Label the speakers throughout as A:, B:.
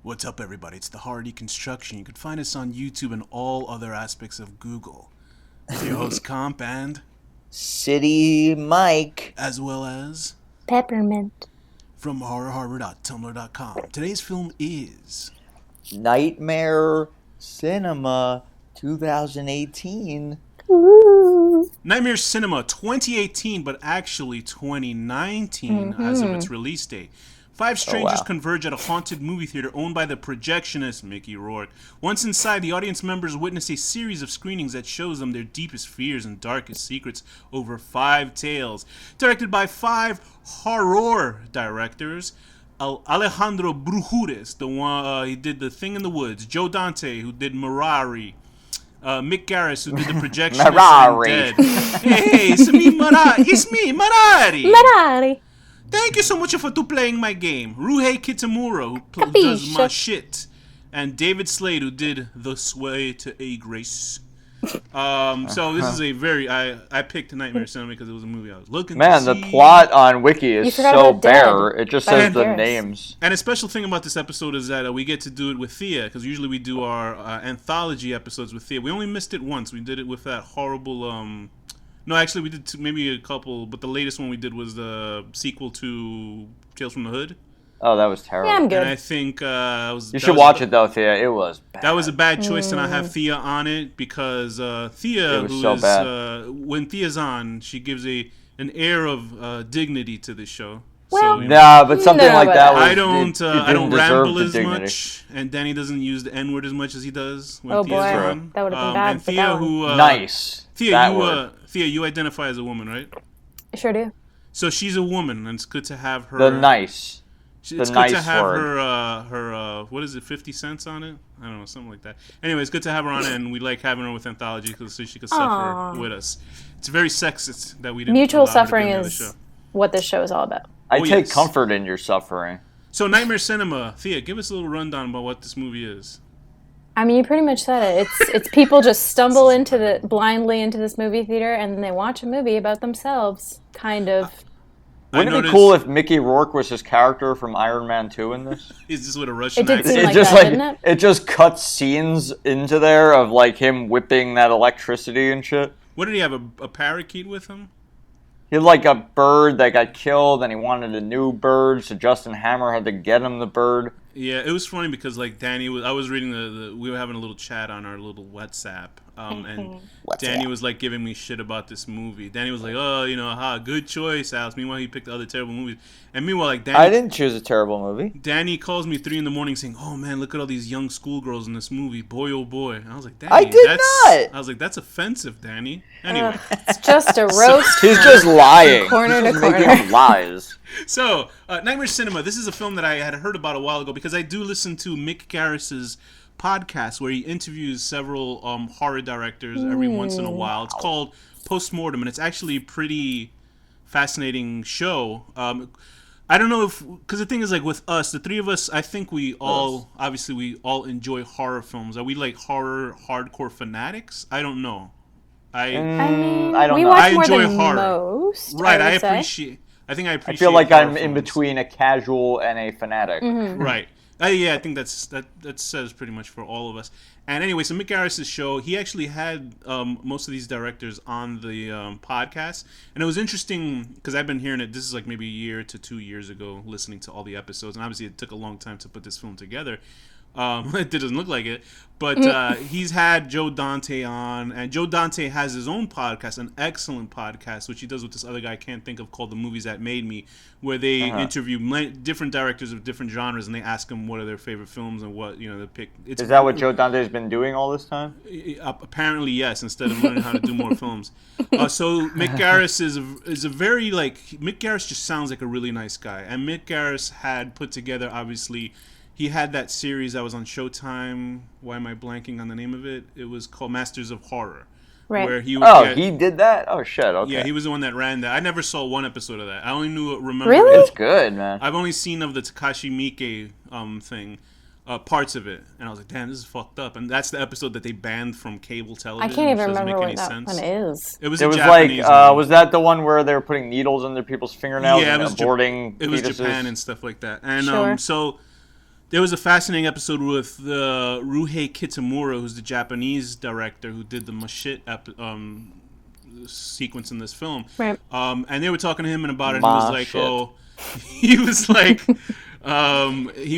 A: What's up, everybody? It's the Horror DECONSTRUCTION. You can find us on YouTube and all other aspects of Google. With your host, Komp, and
B: City Mike.
A: As well as
C: Peppermint.
A: From horrorharbor.tumblr.com. Today's film is
B: Nightmare Cinema 2018.
C: Ooh.
A: Nightmare Cinema 2018, but actually 2019 as of its release date. Five strangers converge at a haunted movie theater owned by the projectionist Mickey Rourke. Once inside, the audience members witness a series of screenings that shows them their deepest fears and darkest secrets over 5 tales. Directed by 5 horror directors. Alejandro Brujures, the one he did The Thing in the Woods. Joe Dante, who did Mirari. Mick Garris, who did The Projectionist and Dead. Hey, it's me, Marari.
C: Marari.
A: Thank you so much for playing my game. Ruhei Kitamura, who does my shit. And David Slade, who did The Sway to a Grace. So this is a very... I picked Nightmare Cinema because it was a movie I was looking to see.
B: Man, the plot on Wiki is so bare. It just says the names.
A: And a special thing about this episode is that we get to do it with Thea, because usually we do our anthology episodes with Thea. We only missed it once. We did it with that horrible... No, actually, we did maybe a couple, but the latest one we did was the sequel to Tales from the Hood.
B: Oh, that was terrible.
C: Yeah, I'm good.
A: And I think
B: you should watch it though, Thea. It was bad.
A: That was a bad choice to not have Thea on it because Thea, when Thea's on, she gives an air of dignity to the show.
C: Well,
A: so,
B: but something like that.
A: I don't ramble as much, and Danny doesn't use the N-word as much as he does when Thea's on.
C: That would have been bad.
A: And Thea,
B: nice.
A: Thea, you identify as a woman, right?
C: I sure do.
A: So she's a woman, and it's good to have her.
B: It's
A: good to have her. What is it? 50 cents on it? I don't know, something like that. Anyway, it's good to have her on it, and we like having her with Anthology so she could suffer with us. It's very sexist that we didn't.
C: Mutual suffering is what this show is all about.
B: I take comfort in your suffering.
A: So Nightmare Cinema, Thea, give us a little rundown about what this movie is.
C: I mean, you pretty much said it. It's people just stumble blindly into this movie theater and they watch a movie about themselves, kind of.
B: Wouldn't it be cool if Mickey Rourke was his character from Iron Man 2 in this?
A: Is this with a Russian
C: accent?
A: It did
C: seem like
B: just
C: that, didn't it?
B: It just cuts scenes into there of like him whipping that electricity and shit.
A: What did he have, a parakeet with him?
B: He had like a bird that got killed and he wanted a new bird, so Justin Hammer had to get him the bird.
A: Yeah, it was funny because like Danny I was reading we were having a little chat on our little WhatsApp, and Danny was like giving me shit about this movie. Danny was like, "Oh, good choice, Alex." Meanwhile, he picked other terrible movies, and meanwhile, like Danny,
B: I didn't choose a terrible movie.
A: Danny calls me 3 a.m. saying, "Oh man, look at all these young schoolgirls in this movie, boy oh boy." And I was like, "Danny,
B: I did not."
A: I was like, "That's offensive, Danny." Anyway,
C: it's just a roast.
B: He's just lying.
C: Corner to corner.
B: Making lies.
A: So, Nightmare Cinema, this is a film that I had heard about a while ago because I do listen to Mick Garris's podcast where he interviews several horror directors every once in a while. It's called Postmortem, and it's actually a pretty fascinating show. I don't know because the thing is, like, with us, the 3 of us, I think we all enjoy horror films. Are we like horror hardcore fanatics? I don't know.
C: I
B: don't
C: we
B: know.
C: watch
A: I
C: more
A: enjoy
C: than
A: horror.
C: Most,
A: Right, I
C: appreciate.
A: I
B: feel like I'm in
A: films.
B: between a casual and a fanatic.
C: Mm-hmm.
A: Right. Yeah, I think that says pretty much for all of us. And anyway, so Mick Garris's show, he actually had most of these directors on the podcast. And it was interesting because I've been hearing it. This is like maybe a year to 2 years ago, listening to all the episodes. And obviously it took a long time to put this film together. It doesn't look like it, but he's had Joe Dante on, and Joe Dante has his own podcast, an excellent podcast, which he does with this other guy I can't think of, called The Movies That Made Me, where they interview different directors of different genres, and they ask them what are their favorite films and what they pick.
B: Is that what Joe Dante's been doing all this time?
A: Apparently, yes. Instead of learning how to do more films, so Mick Garris is a very Mick Garris just sounds like a really nice guy, and Mick Garris had put together obviously. He had that series that was on Showtime. Why am I blanking on the name of it? It was called Masters of Horror.
C: Right.
A: Where he would
B: he did that? Oh, shit, okay.
A: Yeah, he was the one that ran that. I never saw one episode of that. I only remember...
C: Really?
B: It's good, man.
A: I've only seen of the Takashi Miike thing, parts of it. And I was like, damn, this is fucked up. And that's the episode that they banned from cable television.
C: I can't even remember what that
A: sense.
C: one is.
A: It was
B: Japanese one. Was that the one where they were putting needles in their people's fingernails and aborting
A: it was
B: fetuses?
A: Japan and stuff like that. And
C: sure.
A: There was a fascinating episode with Ryuhei Kitamura, who's the Japanese director who did the Mashit sequence in this film.
C: Right.
A: And they were talking to him about it. And he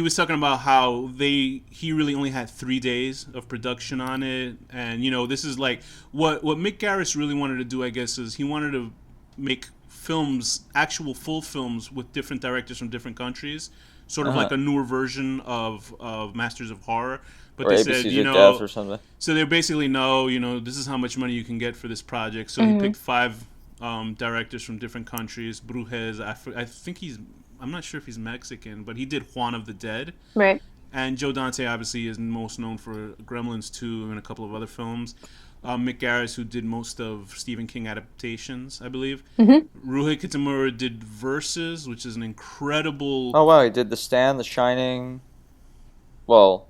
A: was talking about how he really only had 3 days of production on it. And, this is like what Mick Garris really wanted to do, I guess, is he wanted to make films, actual full films with different directors from different countries. Sort of like a newer version of Masters of Horror, but
B: or
A: they
B: ABC's
A: said,
B: of Death or something.
A: So they basically know, this is how much money you can get for this project. So he picked 5 directors from different countries. Brujes, I think I'm not sure if he's Mexican, but he did Juan of the Dead.
C: Right.
A: And Joe Dante obviously is most known for Gremlins 2 and a couple of other films. Mick Garris, who did most of Stephen King adaptations, I believe. Ryuhei Kitamura did Versus, which is an incredible...
B: Oh, wow, he did The Stand, The Shining... Well...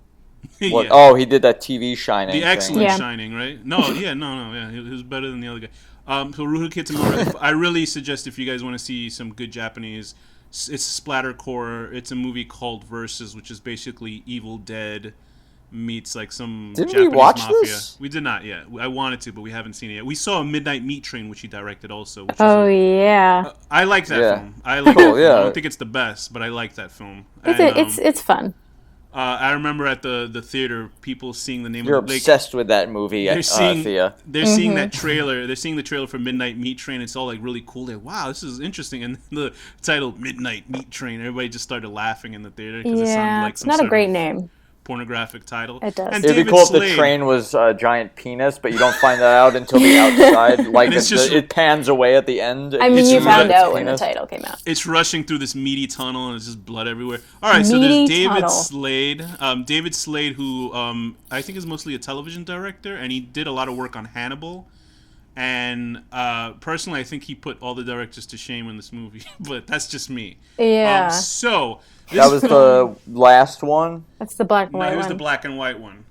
B: What?
A: Yeah.
B: Oh, he did that TV Shining
A: The excellent
C: Yeah.
A: Shining, right? No, yeah. He was better than the other guy. So Ryuhei Kitamura, I really suggest if you guys want to see some good Japanese... It's splattercore. It's a movie called Versus, which is basically Evil Dead... meets like some
B: Didn't
A: Japanese
B: we watch
A: mafia.
B: this?
A: We did not yet. I wanted to, but we haven't seen it yet. We saw a Midnight Meat Train, which he directed also. Which
C: Yeah.
A: I like that
B: Yeah.
A: film. I like
B: Cool,
A: that film.
B: yeah.
A: I don't think it's the best, but I like that film.
C: It's fun.
A: I remember at the theater, people seeing the name
B: You're
A: of the
B: obsessed with that movie, Thea.
A: They're seeing that trailer. They're seeing the trailer for Midnight Meat Train. It's all like really cool. They're, wow, this is interesting. And the title Midnight Meat Train, everybody just started laughing in the theater because it sounded like
C: It's
A: some
C: not a
A: sort
C: great
A: of
C: name.
A: pornographic title.
C: It does.
A: And
B: It'd be
A: David
B: cool if
A: Slade,
B: the train was a giant penis, but you don't find that out until the outside. Like it pans away at the end.
C: I mean, you found out when the
B: penis.
C: title came out.
A: It's rushing through this meaty tunnel, and it's just blood everywhere. All right, so
C: Meaty
A: there's David
C: tunnel.
A: Slade. David Slade, who I think is mostly a television director, and he did a lot of work on Hannibal. And personally, I think he put all the directors to shame in this movie, but that's just me.
C: Yeah.
A: So this
B: That was the last one?
C: That's the black and
A: no,
C: white
A: it was
C: one.
A: the black and white one.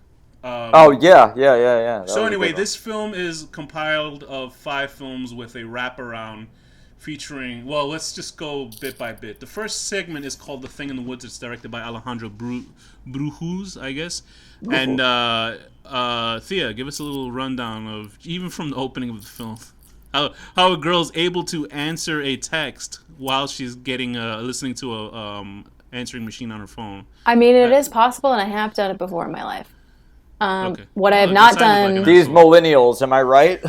B: Oh, yeah. That
A: So
B: was a
A: anyway,
B: good one.
A: this film is compiled of 5 films with a wraparound featuring, well, let's just go bit by bit. The first segment is called The Thing in the Woods. It's directed by Alejandro Brujus, I guess. And Thea, give us a little rundown of, even from the opening of the film, how a girl's able to answer a text while she's getting listening to a answering machine on her phone.
C: I mean, it is possible, and I have done it before in my life.
A: Okay.
C: What I have
A: That
C: not
A: sounded like
C: done...
A: an
B: These
A: asshole.
B: millennials, am I right?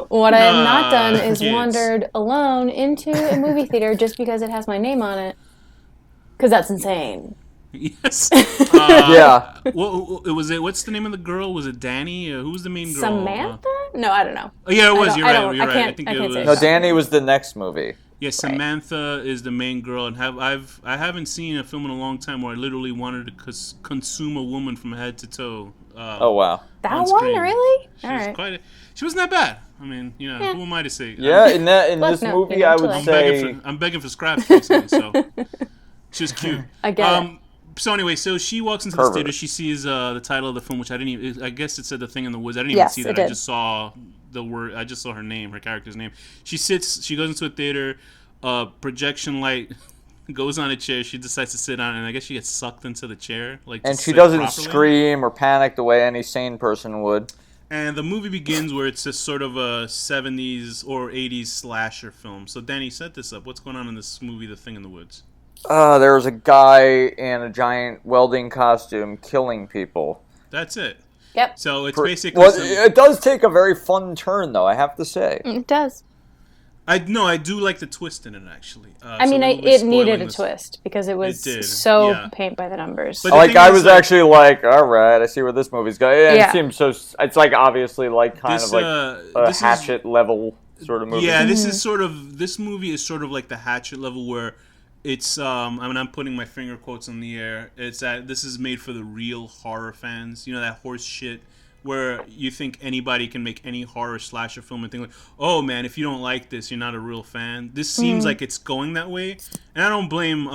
C: What I have not done is
A: kids.
C: wandered alone into a movie theater just because it has my name on it. Because that's insane.
A: Yes.
B: Yeah.
A: What's the name of the girl? Was it Danny? Who was the main girl?
C: Samantha? No, I don't know.
A: Oh, yeah, it was. You're
C: I
A: right.
C: don't-
A: You're
C: I
A: right.
C: can't-
A: I think
C: I
A: it
C: can't say
A: was.
B: No,
C: that.
B: Danny was the next movie.
A: Yeah, Samantha is the main girl, and I haven't seen a film in a long time where I literally wanted to consume a woman from head to toe.
B: Oh, wow.
C: That
A: on
C: one?
A: screen.
C: Really?
A: She
C: All
A: was
C: right.
A: she wasn't that bad. I mean,
C: Yeah.
A: who am I to say?
B: Yeah, in this
C: no,
B: movie,
C: you know,
B: I
C: to
B: would
C: like-
B: say...
A: I'm begging for scraps, basically. So she was cute.
C: I get it.
A: So anyway, so she walks into the
B: Pervert.
A: theater. She sees the title of the film, which I didn't even. I guess it said The Thing in the Woods. I didn't
C: Yes,
A: even see
C: it
A: that. I
C: did.
A: just saw the word. I just saw her name, her character's name. She sits. She goes into a theater. Projection light goes on a chair. She decides to sit on it, and I guess she gets sucked into the chair.
B: And
A: to
B: she
A: sit
B: doesn't
A: properly.
B: scream or panic the way any sane person would.
A: And the movie begins where it's just sort of a 70s or 80s slasher film. So Danny, set this up. What's going on in this movie, The Thing in the Woods?
B: There was a guy in a giant welding costume killing people.
A: That's it.
C: Yep.
A: So it's basically.
B: Well, it does take a very fun turn, though, I have to say.
C: It does.
A: I do like the twist in it, actually.
C: I mean, it needed a twist because it was
A: It did,
C: so
A: yeah.
C: paint by the numbers.
A: But the
B: Like,
A: thing
B: I
A: is,
B: was
A: like-
B: actually like, all right, I see where this movie's going. And
C: Yeah.
B: It seems so... It's like, obviously, like, kind
A: This,
B: of like a
A: this is-
B: Hatchet-level sort of movie.
A: Yeah, this movie is sort of like the Hatchet level where it's I mean, I'm putting my finger quotes in the air. It's that this is made for the real horror fans. You know, that horse shit where you think anybody can make any horror slasher film and think like, oh man, if you don't like this, you're not a real fan. This seems like it's going that way, And I don't blame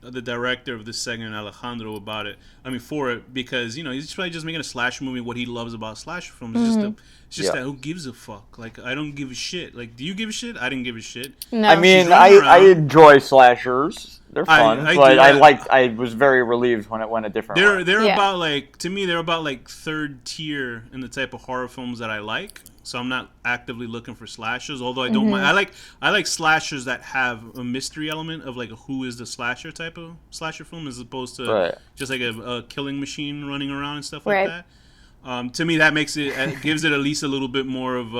A: the director of this segment, Alejandro, about it. For it, because he's probably just making a slasher movie. What he loves about slasher films is just that who gives a fuck? Like, I don't give a shit. Like, do you give a shit? I didn't give a shit.
C: No.
B: I enjoy slashers. They're fun, but I was very relieved when it went a different way.
A: They're about like, to me, they're about like third tier in the type of horror films that I like. So I'm not actively looking for slashers, although I don't mind. I like slashers that have a mystery element of like a who is the slasher type of slasher film, as opposed to just like a killing machine running around and stuff like that. To me, that makes gives it at least a little bit more of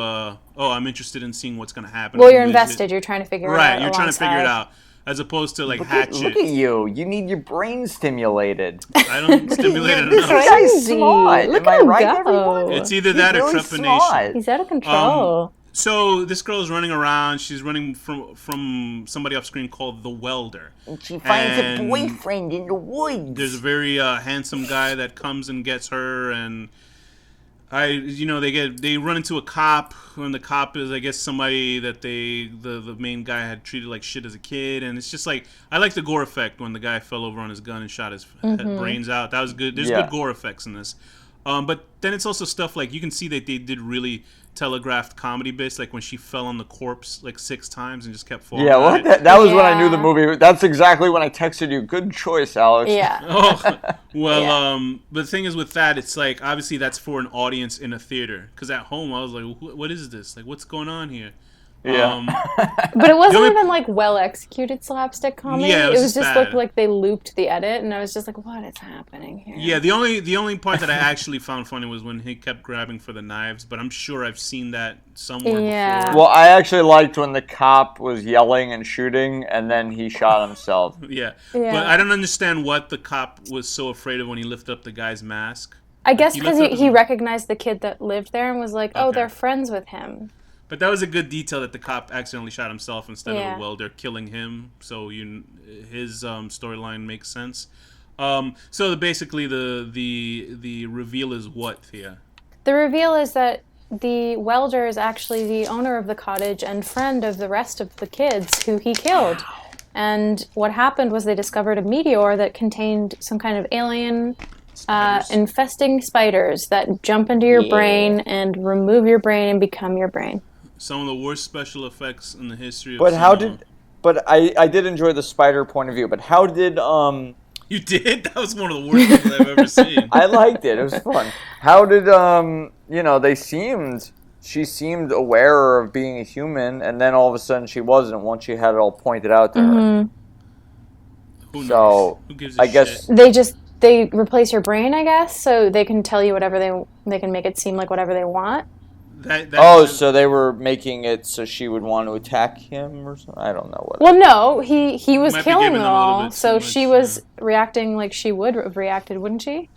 A: I'm interested in seeing what's going to happen.
C: Well, you're invested. You're trying to figure it out.
A: Right, you're trying to figure it out. As opposed to like Hatchet.
B: Look at you. You need your brain stimulated.
A: I don't stimulate it
B: This
A: enough.
B: guy's smart.
C: Look
B: Am I
C: at him
B: right,
C: go.
B: everyone?
A: It's either that or trepanation.
C: He's out of control.
A: So this girl is running around. She's running from somebody off screen called the Welder.
B: And she finds a boyfriend in the woods.
A: There's a very handsome guy that comes and gets her, and they run into a cop, and the cop is, I guess, somebody that the main guy had treated like shit as a kid, and it's just like, I like the gore effect when the guy fell over on his gun and shot his brains out. That was good. There's good gore effects in this. But then it's also stuff like, you can see that they did really telegraphed comedy bits, like when she fell on the corpse like 6 times and just kept falling.
B: Yeah, what? That was when I knew the movie. That's exactly when I texted you. Good choice, Alex.
C: Yeah.
A: But the thing is with that, it's like, obviously that's for an audience in a theater. Because at home, I was like, what is this? Like, what's going on here?
B: Yeah.
C: But it wasn't even like well executed slapstick comedy.
A: Yeah,
C: it was just looked like they looped the edit, and I was just like, what is happening here?
A: Yeah, the only part that I actually found funny was when he kept grabbing for the knives, but I'm sure I've seen that somewhere before.
B: Well, I actually liked when the cop was yelling and shooting, and then he shot himself.
A: Yeah. But I don't understand what the cop was so afraid of when he lifted up the guy's mask.
C: I guess because he recognized the kid that lived there and was like, oh, they're friends with him.
A: But that was a good detail that the cop accidentally shot himself instead of the welder killing him. So his storyline makes sense. So basically, the reveal is what, Thea?
C: The reveal is that the welder is actually the owner of the cottage and friend of the rest of the kids who he killed. Wow. And what happened was they discovered a meteor that contained some kind of alien infesting spiders that jump into your brain and remove your brain and become your brain.
A: Some of the worst special effects in the history of
B: cinema. But I did enjoy the spider point of view. But how did
A: You did? That was one of the worst things I've ever seen.
B: I liked it. It was fun. How did she seemed aware of being a human, and then all of a sudden she wasn't once she had it all pointed out to her.
A: Who knows?
B: So
A: who gives a
B: I guess
A: shit?
C: They replace your brain, I guess, so they can tell you whatever they can make it seem like whatever they want.
B: So they were making it so she would want to attack him or something? I don't know what.
C: Well, no, he was killing them all, so she was reacting like she would have reacted, wouldn't she?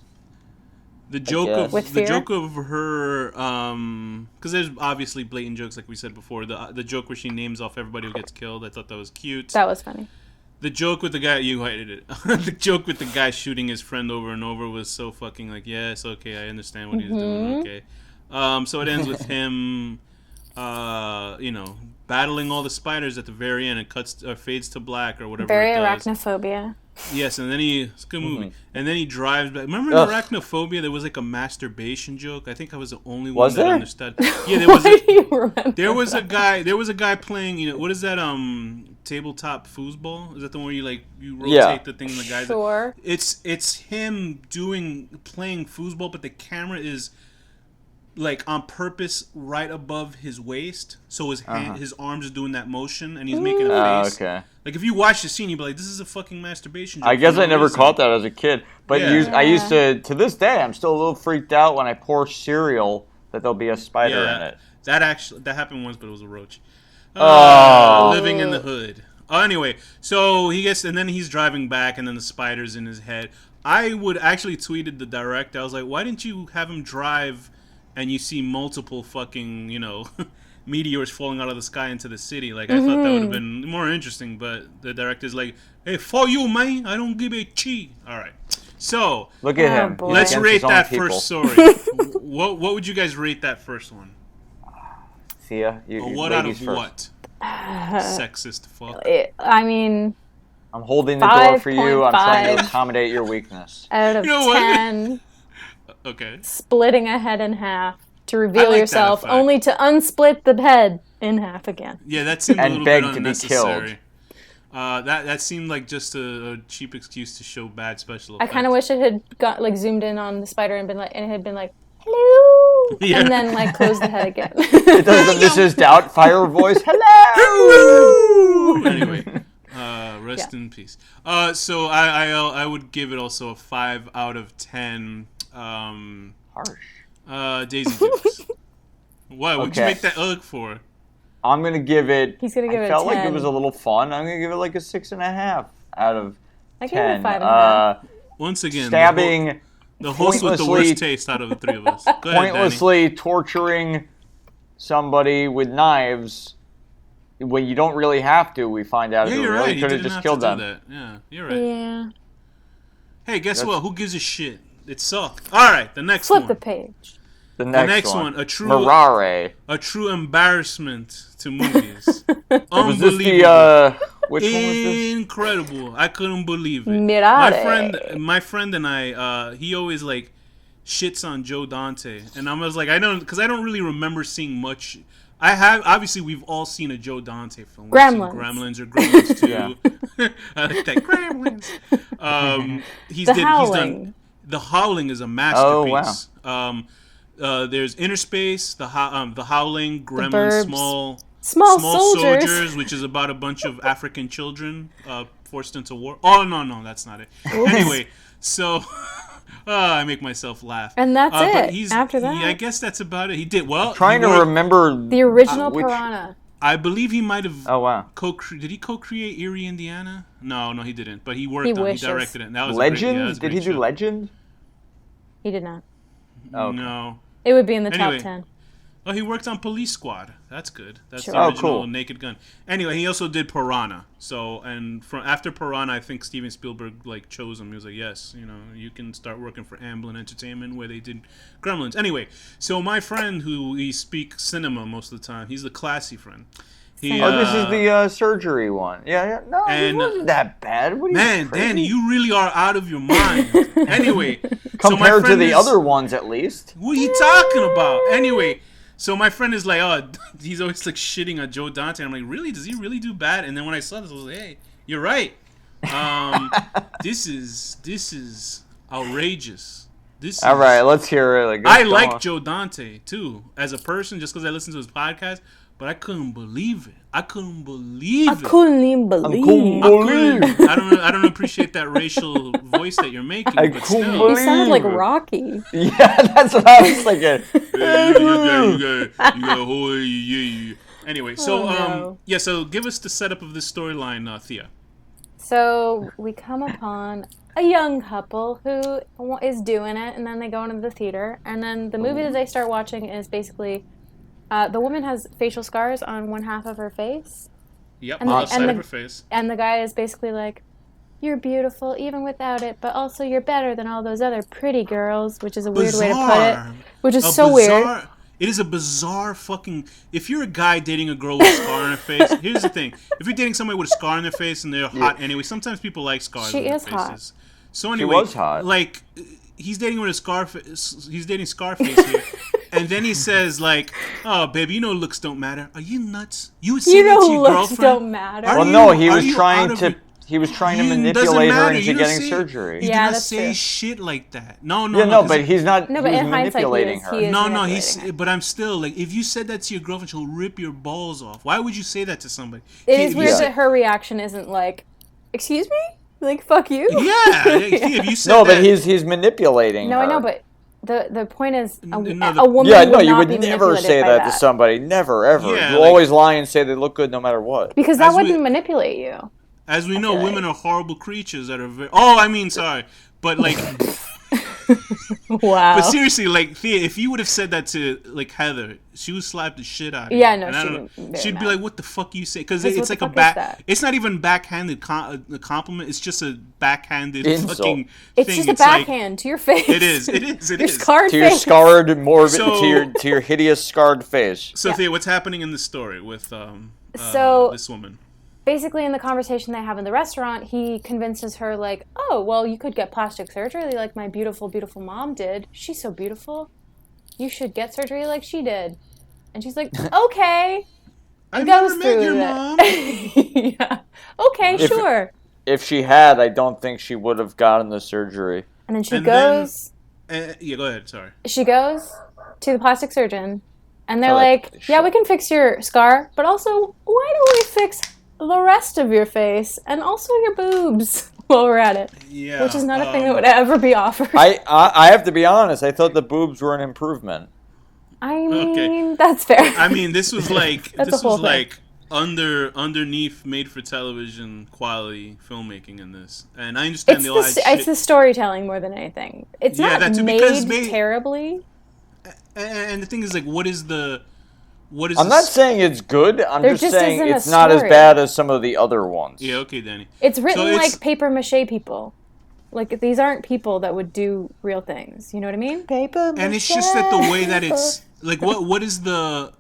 A: The joke of her, because there's obviously blatant jokes like we said before. The joke where she names off everybody who gets killed, I thought that was cute.
C: That was funny.
A: The joke with the guy, you hated it. The joke with the guy shooting his friend over and over was so fucking like, yes, okay, I understand what he's doing, okay. So it ends with him, battling all the spiders at the very end. It fades to black or whatever.
C: Very
A: it does.
C: arachnophobia.
A: Yes, and then it's a good movie. And then he drives back. Remember in Arachnophobia, there was like a masturbation joke. I think I was the only one that understood. Yeah, there was. There was a guy playing. What is that? Tabletop foosball? Is that the one where you rotate the thing and the guy?
C: Sure.
A: It's him playing foosball, but the camera is like on purpose right above his waist, so his arms are doing that motion, and he's making a face. Okay. Like if you watch the scene, you'd be like, "This is a fucking masturbation joke."
B: I guess I never caught that as a kid, but I used to this day. I'm still a little freaked out when I pour cereal that there'll be a spider in it.
A: That happened once, but it was a roach. Living in the hood. Anyway, so and then he's driving back, and then the spider's in his head. I would actually tweeted the director. I was like, "Why didn't you have him drive?" And you see multiple fucking, meteors falling out of the sky into the city. Like, I thought that would have been more interesting, but the director's like, hey, for you, man, I don't give a chi. All right. So,
B: look at him.
A: Let's rate that first story. What would you guys rate that first one?
B: Thea,
A: what out of first. What? Sexist fuck.
B: I'm holding the door for you. I'm trying to
C: 5.5
B: accommodate your weakness.
C: out of
A: You know what?
C: 10.
A: Okay.
C: Splitting a head in half to reveal
A: like
C: yourself,
A: that effect.
C: only to unsplit the head in half again.
A: Yeah, that seemed a
B: And
A: little
B: beg
A: bit
B: to be
A: unnecessary. That seemed like just a cheap excuse to show bad special
C: I
A: effects.
C: kind of wish it had got like zoomed in on the spider and it had been like, hello,
A: Yeah.
C: and then like closed the head again.
B: It does the Mrs. Doubtfire voice. Hello!
A: Anyway, rest in peace. So I would give it also a 5 out of 10.
B: Harsh.
A: Daisy Dukes. What? What'd you
B: Okay.
A: make that ugh for?
B: I'm going to give it...
C: He's gonna give it a
B: I felt like
C: 10.
B: it was a little fun. I'm going to give it like a 6.5 out of 10.
C: I give it a 5.5.
A: Once again,
B: Stabbing...
A: the host with the
B: pointlessly-
A: worst taste out of the three of us. Go ahead, Danny.
B: Pointlessly torturing somebody with knives when you don't really have to, we find out
A: Yeah,
B: who
A: you're
B: really
A: right. You
B: could have
A: didn't
B: just
A: have
B: killed
A: to
B: them.
A: do that. Yeah, you're right.
C: Yeah.
A: Hey, guess what? Who gives a shit? It sucked. All right, the next
C: Flip
A: one.
C: the page.
B: The
A: The
B: next,
A: next
B: one.
A: one, a true embarrassment to movies.
B: Was this
A: Unbelievable.
B: the, which one was this?
A: Incredible. I couldn't believe it.
C: Mirare.
A: My friend and I, he always like shits on Joe Dante, and I was like, I don't really remember seeing much. Obviously we've all seen a Joe Dante film. We've seen Gremlins or Gremlins 2.
B: Yeah.
A: I like that Gremlins. He's
C: Howling.
A: done The Howling is a masterpiece.
B: Oh, wow.
A: There's Inner Space, the Howling, Gremlins,
C: Burbs.
A: Small
C: Soldiers.
A: Soldiers, which is about a bunch of African children forced into war. Oh no, that's not it. Anyway, so I make myself laugh.
C: And that's
A: but
C: it. After that,
A: I guess that's about it. He did well.
B: Trying to remember
C: the original
B: which...
C: Piranha.
A: I believe he might have.
B: Oh wow!
A: Did he co-create Erie, Indiana? No, he didn't. But he worked on.
C: wishes.
A: He directed it. And that was
B: Legend?
A: that was a
B: Did he
A: great
B: do
A: show.
B: Legend?
C: He did not.
B: Oh, okay.
A: No.
C: It would be in the
A: Anyway.
C: top 10.
A: Oh, he worked on Police Squad. That's good. That's
C: Sure.
A: the
B: Oh,
A: original
B: cool.
A: Naked Gun. Anyway, he also did Piranha. So, and after Piranha, I think Steven Spielberg like chose him. He was like, "Yes, you can start working for Amblin Entertainment, where they did Gremlins." Anyway, so my friend, who he speaks cinema most of the time, he's the classy friend. He,
B: Oh, this is the surgery one. Yeah. No,
A: And,
B: it wasn't that bad. What are
A: man,
B: you crazy?
A: Danny, you really are out of your mind. Anyway, so my
B: Compared to
A: friend
B: the
A: is-
B: other ones, at least.
A: What are you talking about? Anyway, so my friend is like, oh, he's always like shitting on Joe Dante. I'm like, really? Does he really do bad? And then when I saw this, I was like, hey, you're right. This is outrageous. This is,
B: All right, let's hear it.
A: I like Joe Dante too as a person, just because I listened to his podcast. But I couldn't believe it. I couldn't believe it.
C: Couldn't even believe.
A: I don't appreciate that racial voice that you're making.
B: I
A: But
B: couldn't
A: still.
C: He sounded like
B: believe it.
C: Rocky.
B: Yeah, that's what I was thinking.
A: You got yeah. Anyway, so
C: no.
A: so give us the setup of this storyline, Thea.
C: So we come upon a young couple who is doing it, and then they go into the theater, and then the movie that they start watching is basically the woman has facial scars on one half of her face,
A: Yep,
C: And
A: on
C: the-
A: the side
C: and
A: of
C: the-
A: her face.
C: and the guy is basically like, "You're beautiful even without it, but also you're better than all those other pretty girls," which is a weird way to put it. Which is so weird.
A: It is a bizarre fucking. If you're a guy dating a girl with a scar on her face, here's the thing: if you're dating somebody with a scar on their face and they're hot anyway, sometimes people like scars.
C: She
A: on their
C: is hot.
A: faces. So anyway,
B: was hot.
A: Like, he's dating with a Scarface. He's dating Scarface here, and then he says like, "Oh, baby, looks don't matter. Are you nuts? You would say
C: You
A: that
C: know
A: to your
C: looks
A: girlfriend?
C: don't matter.
A: Are
B: Well,
A: you-
B: no, he
A: are
B: was
A: you
B: trying
A: out of
B: to.
A: your-
B: He was trying to
A: You- doesn't
B: manipulate her
A: matter.
B: into
A: You don't
B: getting
A: say-
B: surgery.
A: He
C: Yeah,
A: did not
C: that's
A: say
C: true.
A: shit like that. No,
B: Yeah, no,
A: 'cause
B: but he's not.
C: No,
B: he
C: but
B: was
C: in hindsight,
B: manipulating
C: he
B: her.
C: is
A: No,
C: manipulating her.
A: but I'm still like, if you said that to your girlfriend, she'll rip your balls off. Why would you say that to somebody?
C: It is weird
B: Yeah.
C: that her reaction isn't like, "Excuse me?" Like, "Fuck you."
A: Yeah, if you said
B: No,
A: that,
B: but he's manipulating
C: No,
B: her.
C: I know, but the point is,
A: No,
C: a woman
B: Yeah,
C: would
B: no, you
C: not
B: would
C: be
B: never
C: manipulated
B: say
C: by
B: that to somebody. Never, ever.
A: Yeah,
B: You
A: like-
B: always lie and say they look good no matter what.
C: because that
A: As we-
C: wouldn't manipulate you.
A: as we know,
C: feel
A: women are horrible creatures that are very. Oh, I mean, sorry, but like,
C: Wow.
A: but seriously, like, Thea, if you would have said that to like Heather, she would slap the shit out of you.
C: Yeah, no,
A: And I
C: she'd
A: don't
C: be
A: know,
C: very
A: she'd be
C: mad.
A: like, "What the fuck you say?" Because
C: Because
A: it's
C: what
A: like
C: the
A: a
C: fuck is that?
A: It's not even backhanded compliment. It's just a backhanded
B: Insult.
A: fucking
C: It's
A: thing.
C: just a
A: like-
C: backhand to your face.
A: It is. It is. It
C: Your
A: is.
C: scarred
B: To your
C: face.
B: scarred, morbid,
A: So-
B: to your hideous scarred face.
A: So
C: Yeah.
A: Thea, what's happening in the story with
C: So-
A: this woman?
C: basically in the conversation they have in the restaurant, he convinces her like, oh, well, you could get plastic surgery like my beautiful, beautiful mom did. She's so beautiful. You should get surgery like she did. And she's like, okay.
A: I never met your mom.
C: Yeah. Okay, sure.
B: If she had, I don't think she would have gotten the surgery.
C: And then she goes...
A: yeah, go ahead, sorry.
C: She goes to the plastic surgeon, and they're like, yeah, we can fix your scar, but also, why don't we fix the rest of your face and also your boobs while we're at it? Yeah. Which is not a thing that would ever be offered.
B: I have to be honest, I thought the boobs were an improvement.
C: I mean, that's fair.
A: I mean, this was like underneath made for television quality filmmaking in this, and I understand
C: it's the storytelling more than anything. It's not made terribly.
A: And the thing is, like, what is?
B: I'm not saying it's good. I'm just saying it's not as bad as some of the other ones.
A: Yeah, okay, Danny.
C: It's written like paper mache people. Like, these aren't people that would do real things. You know what I mean?
B: Paper mache.
A: And it's just that the way that it's like, what is the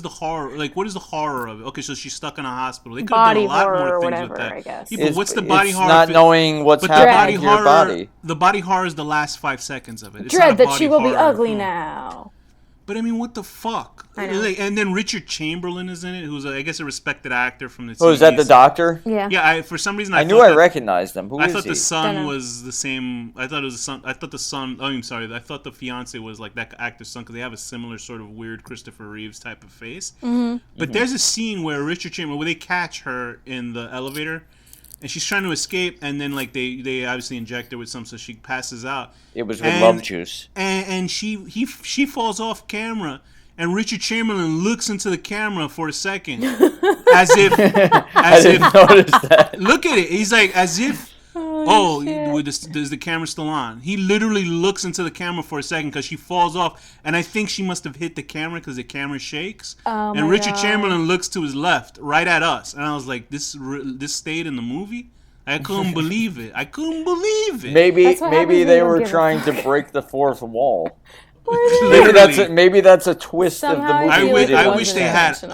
A: horror? Like, what is the horror of it? Okay, so she's stuck in a hospital. They could have done a lot more things with that.
C: I guess.
A: Yeah, but what's the body horror?
B: Not knowing what's happening to your body.
A: The body horror is the last 5 seconds of it. It's
C: dread that she will be ugly now.
A: But I mean, what the fuck?
C: I know.
A: And then Richard Chamberlain is in it, who's I guess a respected actor from the.
B: Oh, is that the doctor?
C: Yeah.
A: Yeah. For some reason, I
B: knew I recognized him.
A: I thought the son was the same. I thought it was the son. I thought the son. Oh, I'm sorry. I thought the fiance was like that actor's son because they have a similar sort of weird Christopher Reeves type of face.
C: Mm-hmm.
A: But there's a scene where Richard Chamberlain, where they catch her in the elevator. And she's trying to escape, and then like they obviously inject her with some, so she passes out.
B: It was with love juice.
A: And she falls off camera, and Richard Chamberlain looks into the camera for a second, as if
B: notice that.
A: Look at it. He's like as if. Is the camera still on? He literally looks into the camera for a second because she falls off, and I think she must have hit the camera because the camera shakes.
C: Oh,
A: and Richard Chamberlain looks to his left, right at us, and I was like, "This stayed in the movie." I couldn't believe it.
B: Maybe they were trying to break the fourth wall. Maybe that's a twist of the movie.
A: I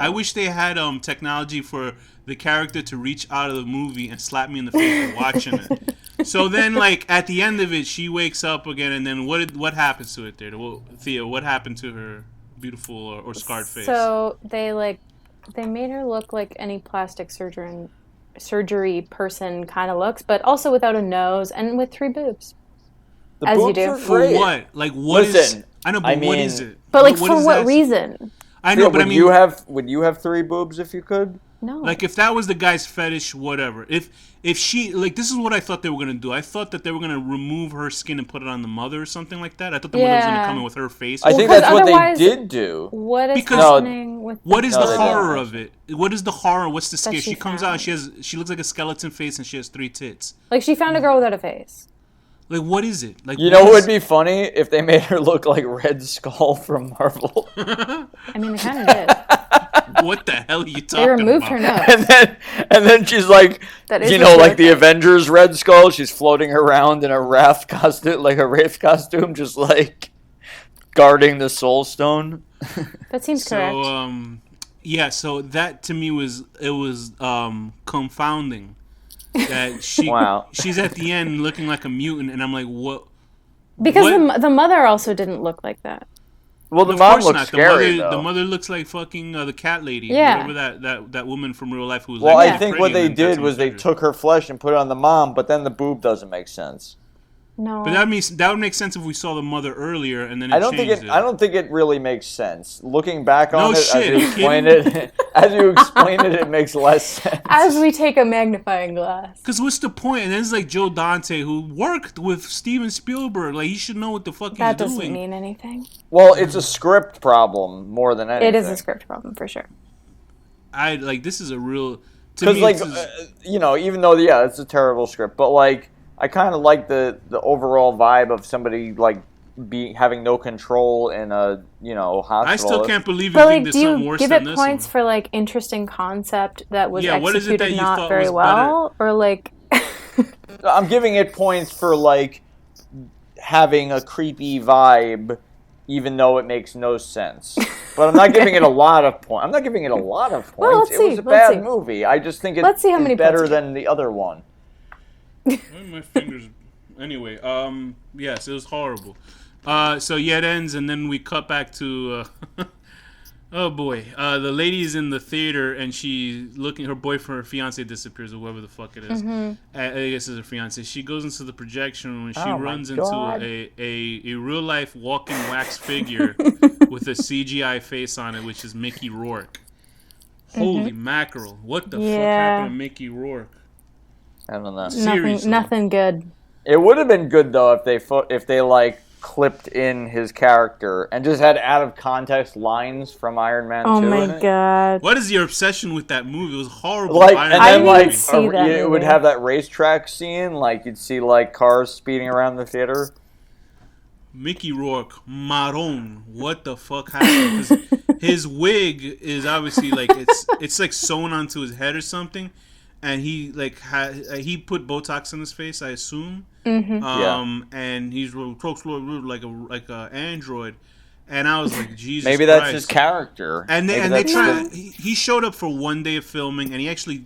A: wish they had technology for the character to reach out of the movie and slap me in the face for watching it. So then, like at the end of it, she wakes up again, and then what happens to it there? Thea, what happened to her beautiful or scarred face?
C: So they made her look like any plastic surgery person kind of looks, but also without a nose and with 3 boobs.
B: The as boobs you do.
A: Are for what? Like what is? I know, but what is it?
C: But like for what reason?
A: I know, but I mean,
B: would you have 3 boobs if you could?
C: No.
A: Like if that was the guy's fetish, whatever. If she this is what I thought they were gonna do. I thought that they were gonna remove her skin and put it on the mother or something like that. I thought the mother was gonna come in with her face.
B: I think that's what they did do.
C: What is happening with?
A: What is the horror of it? What is the horror? What's the scare? She comes out. She looks like a skeleton face and she has 3 tits.
C: Like she found a girl without a face.
A: Like what is it? Like
B: what would be funny if they made her look like Red Skull from Marvel.
C: I mean, they kind of did.
A: What the hell are you talking about?
C: They removed her nose.
B: And then she's like, like the Avengers Red Skull. She's floating around in a Wraith costume, just like guarding the Soul Stone.
C: That seems correct.
A: So that to me was confounding. That she's at the end looking like a mutant, and I'm like, what?
C: Because the mother also didn't look like that.
B: Well, the mom looks scary,
A: the mother looks like fucking the cat lady.
C: Yeah.
A: Whatever that woman from real life who was
B: I think what they did was they took her flesh and put it on the mom, but then the boob doesn't make sense.
C: No.
A: But that would make sense if we saw the mother earlier and then
B: I don't think it really makes sense. Looking back on as you explain it, it makes less sense.
C: As we take a magnifying glass.
A: Because what's the point? And then it's like Joe Dante, who worked with Steven Spielberg. Like, he should know what the fuck he's doing.
C: That doesn't mean anything.
B: Well, it's a script problem more than anything.
C: It is a script problem, for sure.
A: This is a real...
B: Because, even though, it's a terrible script, but, like... I kind of like the overall vibe of somebody like having no control in a hospital.
A: I still can't believe you think there's something worse than this.
C: Do you give it points for like interesting concept that was executed
A: not
C: very well, or like?
B: I'm giving it points for like having a creepy vibe even though it makes no sense. But I'm not giving it a lot of points. I'm not giving it a lot of points.
C: Well, let's
B: it
C: see.
B: was a
C: Let's
B: bad
C: see.
B: movie. I just think
C: Let's see how many
B: it's better
C: points.
B: than the other one.
A: Why are my fingers. Anyway, yes, it was horrible. So yeah, it ends, and then we cut back to. Oh boy, the lady's in the theater and she's looking. Her boyfriend, her fiance disappears, or whoever the fuck it is. I guess it's her fiance. She goes into the projection room and she runs into a real life walking wax figure with a CGI face on it, which is Mickey Rourke. Holy mackerel! What the fuck happened to Mickey Rourke?
B: I don't know.
A: Seriously.
C: Nothing good.
B: It would have been good though if they like clipped in his character and just had out of context lines from Iron Man 2.
C: Oh my god!
A: What is your obsession with that movie? It was horrible.
B: Like,
A: Iron
B: and
A: Man
B: then
C: didn't
B: like
C: even see that
B: it would
C: movie.
B: have that racetrack scene. Like you'd see like cars speeding around the theater.
A: Mickey Rourke, Maron. What the fuck happened? 'Cause his wig is obviously like it's like sewn onto his head or something, and he like he put Botox in his face, I assume. And he's like a android, and I was like, Jesus.
B: Maybe that's
A: Christ.
B: his character.
A: And they tried. He showed up for one day of filming, and he actually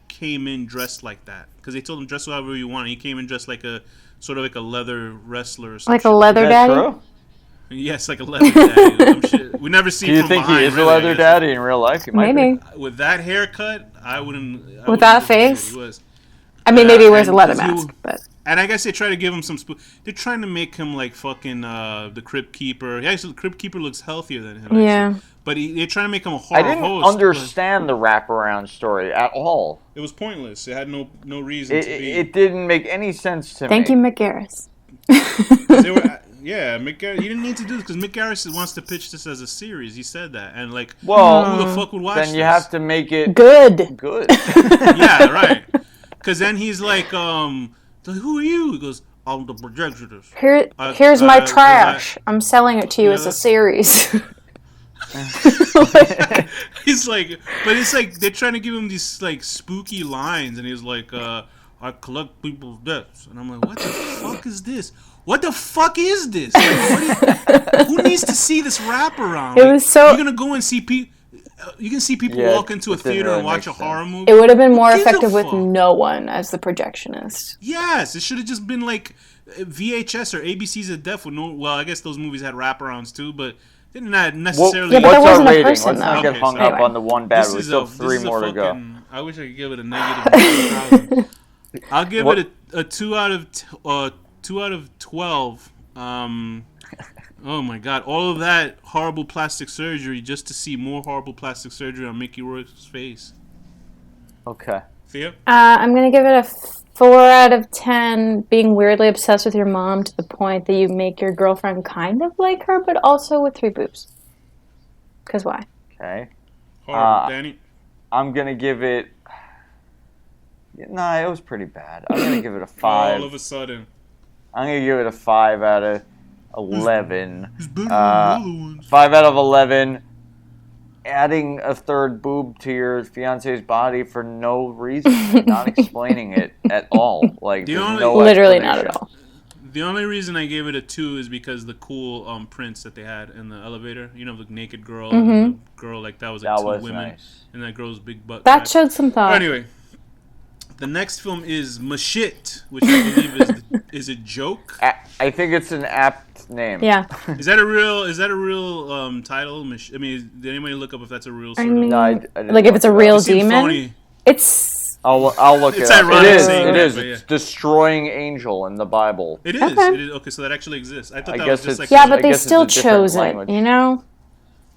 A: came in dressed like that because they told him dress however you want. And he came in dressed like a sort of like a leather wrestler or something.
C: Like a leather
B: Is that
C: daddy.
B: true?
A: Yes, like a leather daddy. We never see.
B: Do you
A: from
B: think
A: behind,
B: he is
A: really,
B: a
A: I
B: leather
A: guess.
B: daddy in real life? He might
C: Maybe.
B: be.
A: With that haircut, I wouldn't.
C: With that face?
A: He was.
C: I mean, maybe he wears a
A: and
C: leather
A: 'cause he-
C: mask, but
A: And I guess they try to give him some. They're trying to make him like fucking the Crypt Keeper. Yeah, actually, the Crypt Keeper looks healthier than him.
C: Yeah.
A: Actually. But they're trying to make him a horror
B: I didn't
A: host. but
B: understand the wraparound story at all.
A: It was pointless. It had no reason to be.
B: It didn't make any sense to me.
C: thank you, Mick Garris.
A: They were, yeah, Mick Garris, he didn't need to do this because Mick Garris wants to pitch this as a series. He said that, and like,
B: Well,
A: who the fuck would watch
B: then you
A: this?
B: have to make it
C: Good.
B: good.
A: Yeah, right. Because then he's like, who are you? He goes, I'm the projectionist.
C: Here's my trash. I'm selling it to you as a series.
A: He's like, but it's like they're trying to give him these like spooky lines, and he's like, I collect people's debts, and I'm like, what the fuck is this? What the fuck is this? Like, who needs to see this wraparound?
C: It was so-
A: You're gonna go and see people. You can see people
B: Yeah,
A: walk into a
B: it didn't
A: theater
B: really
A: and watch a
B: make
A: horror
B: sense.
A: movie.
C: It would have been more
A: Who gives a
C: effective with
A: fuck?
C: no one as the projectionist.
A: Yes, it should have just been like VHS or ABC's of Death with no. Well, I guess those movies had wraparounds too, but they didn't necessarily.
C: Yeah, but there
B: What's our
C: wasn't a
B: rating?
C: person,
B: Let's not
C: though.
B: get
A: Okay,
B: hung
A: so-
B: up
C: Anyway.
B: on the one bad.
A: This
B: We
A: is
B: still
A: a-
B: have
A: this
B: 3
A: is a
B: more to go.
A: fucking- I wish I could give it a negative 1,000. I'll give
B: What-
A: it a 2 out of 12. Oh my god! All of that horrible plastic surgery just to see more horrible plastic surgery on Mickey Rourke's face.
B: Okay.
A: Thea?
C: I'm going to give it a 4 out of 10, being weirdly obsessed with your mom to the point that you make your girlfriend kind of like her, but also with 3 boobs. Because why?
B: Okay.
A: Horrible, Danny.
B: I'm gonna give it. Nah, it was pretty bad. I'm gonna give it a 5.
A: All of a sudden.
B: I'm gonna give it a 5 out of 11.
A: It's better than the other ones.
B: 5 out of 11. Adding a 3rd boob to your fiance's body for no reason, not explaining it at all. Like
A: The
B: there's
A: only-
B: no
C: Literally not
B: explanation.
C: at all.
A: The only reason I gave it a 2 is because the cool prints that they had in the elevator. You know, the naked girl and the girl like that was like
B: That
A: 2
B: was
A: women,
B: nice.
A: and that girl's big butt.
C: That
A: crack.
C: showed some thought.
A: Anyway, the next film is Mashit, which I believe is a joke.
B: I think it's an apt name.
C: Yeah.
A: Is that a real title? I mean, did anybody look up if that's a real sort
C: mean,
A: of?
B: No, I didn't
C: Like if
B: look
C: it's a
B: it up.
C: real
A: It seemed
C: demon?
A: phony.
C: It's...
B: I'll look
A: It's
B: it up.
A: ironic
B: It is.
A: saying
B: It
A: that,
B: is.
A: but yeah.
B: It's destroying angel in the Bible.
A: It is.
C: Okay.
A: It is. Okay, so that actually exists. I thought
B: I
A: that
B: guess
A: was just
B: it's-
A: like
C: Yeah,
B: I
C: but they
B: guess it's a
C: still
B: different
C: chose
B: language.
C: it, you know?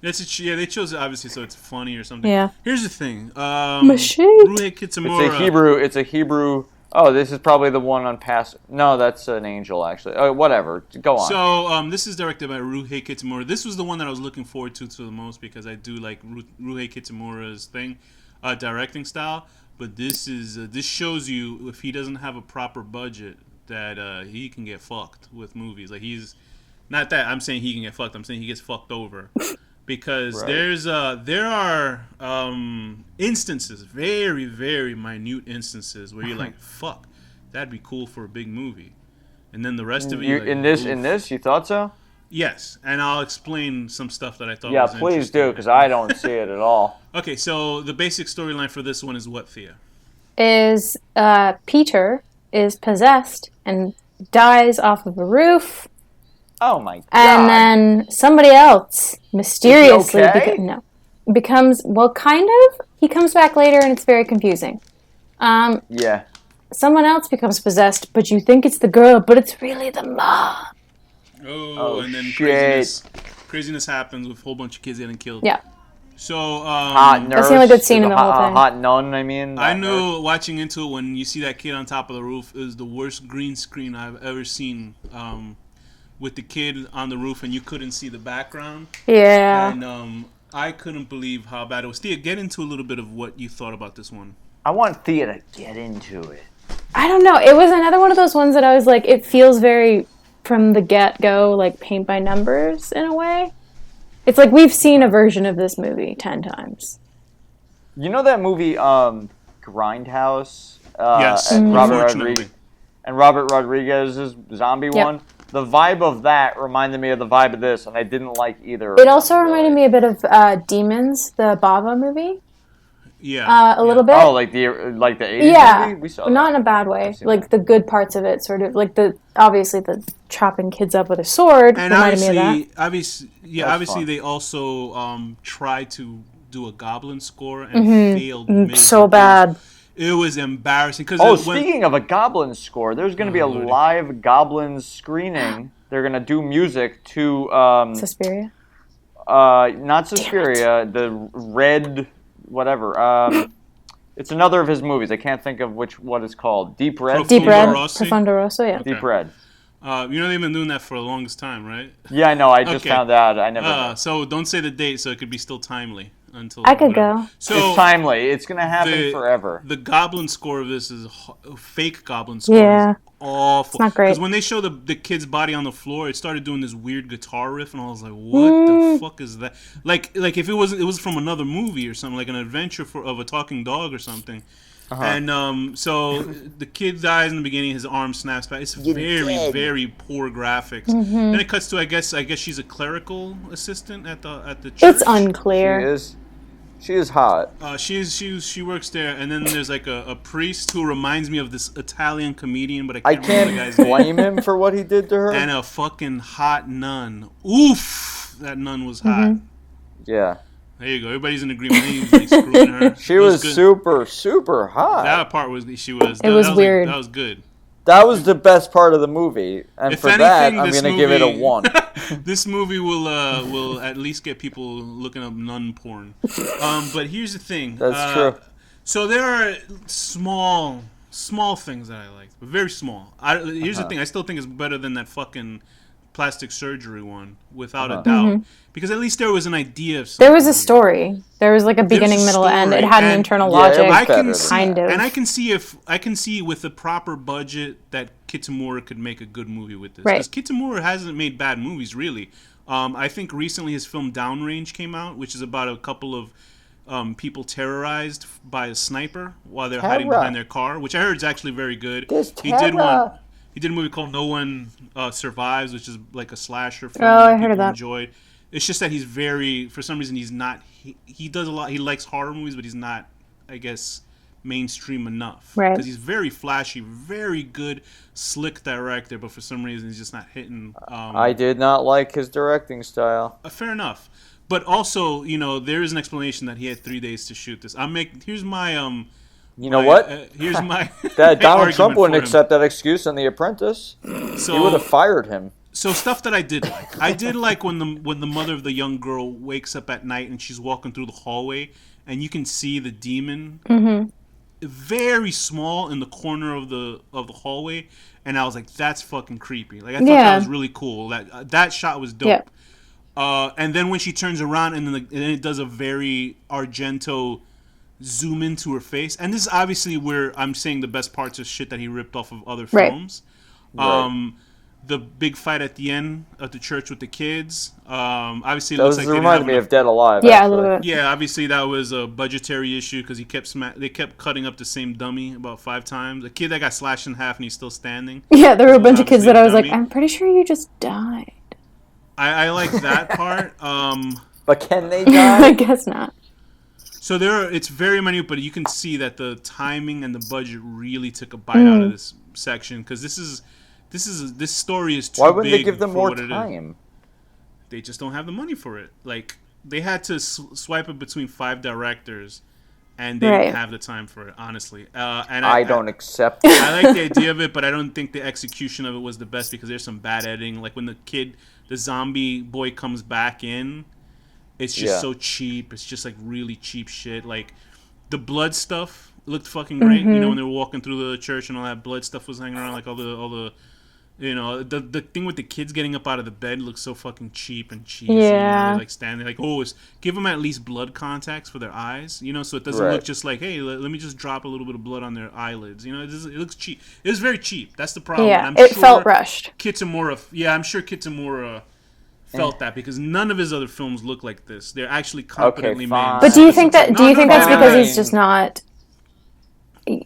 A: yeah, they chose it obviously so it's funny or something.
C: Yeah.
A: Here's the thing.
C: Mashit.
A: Ruhei Kitamura.
B: It's a Hebrew. Oh, this is probably the one on pass. No, that's an angel actually. Oh, whatever. Go on.
A: So this is directed by Ruhei Kitamura. This was the one that I was looking forward to the most because I do like Ruhei Kitamura's directing style. But this shows you if he doesn't have a proper budget that he can get fucked with movies. Like he's not that I'm saying he can get fucked. I'm saying he gets fucked over. Because
B: Right.
A: there are instances, very, very minute instances where you're like, fuck, that'd be cool for a big movie. And then the rest of it,
B: You,
A: you're like,
B: in this,
A: oof.
B: you thought so?
A: Yes, and I'll explain some stuff that I thought
B: Yeah,
A: was
B: please
A: interesting.
B: do, because I don't see it at all.
A: Okay, so the basic storyline for this one is what, Thea?
C: Is Peter is possessed and dies off of a roof,
B: Oh my god.
C: and then somebody else mysteriously
B: okay?
C: becomes, well, kind of. He comes back later, and it's very confusing.
B: Yeah.
C: Someone else becomes possessed, but you think it's the girl, but it's really the mom.
A: Oh, and then
B: shit.
A: craziness happens with a whole bunch of kids getting killed.
C: Yeah.
A: So,
B: Hot nurse.
C: That's the only good scene in the whole thing.
B: Hot nun, I mean.
A: I knew watching into it when you see that kid on top of the roof is the worst green screen I've ever seen. With the kid on the roof and you couldn't see the background.
C: Yeah.
A: And I couldn't believe how bad it was. Thea, get into a little bit of what you thought about this one.
B: I want Thea to get into it.
C: I don't know. It was another one of those ones that I was like, it feels very from the get-go, like paint by numbers in a way. It's like we've seen a version of this movie 10 times.
B: You know that movie, Grindhouse?
A: Yes,
B: and
A: unfortunately.
B: Robert Rodriguez's zombie
C: Yep.
B: one? The vibe of that reminded me of the vibe of this, and I didn't like either.
C: It also reminded me a bit of Demons, the Bava movie.
A: Yeah.
C: A little bit.
B: Oh, like the 80s
C: Yeah,
B: movie? We saw
C: not
B: that.
C: in a bad way.
B: seen
C: Like
B: that.
C: the good parts of it, sort of like obviously the chopping kids up with a sword
A: And
C: reminded me of that.
A: obviously
B: fun.
A: they also tried to do a Goblin score and failed miserably.
C: So bad.
A: It was embarrassing.
B: Speaking of a Goblin score, there's going to be a
A: Lordy.
B: live Goblin screening. They're going to do music to...
C: Suspiria.
B: not Suspiria, the Red... whatever. It's another of his movies. I can't think of what it's called. Deep Red?
C: Deep Red.
A: Rossi?
C: Profondo Rosso, yeah.
B: Deep Red.
A: You know they've been doing that for the longest time, right?
B: Yeah, I know. I just
A: Okay.
B: found out. I never...
A: So don't say the date, so it could be still timely until.
C: I could
A: whatever.
C: go.
A: So
B: it's timely. It's going to happen forever.
A: The Goblin score of this is fake Goblin score.
C: Yeah.
A: Is awful.
C: It's not great.
A: Because when they show the kid's body on the floor, it started doing this weird guitar riff, and I was like, "What the fuck is that?" Like if it was from another movie or something, like an adventure of a talking dog or something. And so the kid dies in the beginning. His arm snaps back. It's very poor graphics. Then it cuts to I guess she's a clerical assistant at the church.
C: It's unclear.
B: She is hot.
A: She works there, and then there's like a priest who reminds me of this Italian comedian, but I can't remember the guy's name.
B: blame him for what he did to her.
A: And a fucking hot nun. Oof, that nun was hot.
B: Yeah.
A: There you go. Everybody's in agreement. He was like screwing her.
B: She was
A: good.
B: super hot.
A: That part was she was.
C: It was
A: that
C: weird.
A: That was good.
B: That was the best part of the movie, and
A: If
B: for
A: anything,
B: that, I'm
A: this
B: going to give it a
A: movie-
B: 1.
A: This movie will at least get people looking up nun porn. But here's the thing.
B: That's true.
A: So there are small things that I like, but very small. Here's the thing. I still think it's better than that fucking plastic surgery one, without a doubt. Because at least there was an idea of something.
C: There was a story. There was like a beginning, middle, end. It had an internal logic.
B: I
A: can
C: kind of.
A: And I can see with the proper budget that Kitamura could make a good movie with this.
C: Right.
A: Because Kitamura hasn't made bad movies, really. I think recently his film Downrange came out, which is about a couple of people terrorized by a sniper while they're hiding behind their car, which I heard is actually very good. He did a movie called No One Survives, which is like a slasher film.
C: Oh, I
A: that
C: heard of
A: people
C: that.
A: enjoyed. It's just that he's for some reason, he's not. He does a lot. He likes horror movies, but he's not, I guess, mainstream enough.
C: Right.
A: Because he's very flashy, very good, slick director, but for some reason, he's just not hitting.
B: I did not like his directing style.
A: Fair enough. But also, there is an explanation that he had 3 days to shoot this. Here's my
B: You know what?
A: Here's my
B: That Donald
A: argument
B: Trump wouldn't
A: for him.
B: accept that excuse on The Apprentice.
A: So,
B: He would have fired him.
A: So stuff that I did like. I did like when the mother of the young girl wakes up at night and she's walking through the hallway and you can see the demon very small in the corner of the hallway, and I was like, that's fucking creepy. Like I thought that was really cool. That shot was dope.
C: Yeah.
A: And then when she turns around and then it does a very Argento zoom into her face, and this is obviously where I'm saying the best parts of shit that he ripped off of other films.
B: Right.
A: The big fight at the end of the church with the kids. Obviously, it looks like
B: reminded me of Dead Alive.
C: Yeah,
B: actually.
C: a little bit.
A: Yeah, obviously that was a budgetary issue because they kept cutting up the same dummy about 5 times. A kid that got slashed in half and he's still standing.
C: Yeah, there were a bunch of kids
A: obviously
C: that I was
A: dummy.
C: like, I'm pretty sure you just died.
A: I like that part.
B: But can they die?
C: I guess not.
A: So it's very minute, but you can see that the timing and the budget really took a bite out of this section because this story is too big.
B: Why wouldn't they give them
A: for
B: more
A: what it is.
B: time?
A: They just don't have the money for it. Like they had to swipe it between 5 directors, and they didn't have the time for it. Honestly, and
B: I don't accept it.
A: I like the idea of it, but I don't think the execution of it was the best because there's some bad editing. Like when the zombie boy comes back in. It's just so cheap. It's just like really cheap shit. Like the blood stuff looked fucking great. You know, when they were walking through the church and all that blood stuff was hanging around, like all the you know, the thing with the kids getting up out of the bed looks so fucking cheap and cheesy.
C: Yeah.
A: You know, like standing like, give them at least blood contacts for their eyes, you know, so it doesn't look just like, hey, let me just drop a little bit of blood on their eyelids. You know, it looks cheap. It was very cheap. That's the problem.
C: Yeah,
A: I'm
C: it felt rushed.
A: I'm sure Kitamura felt that because none of his other films look like this. They're actually competently made.
C: But do you think that's because he's just not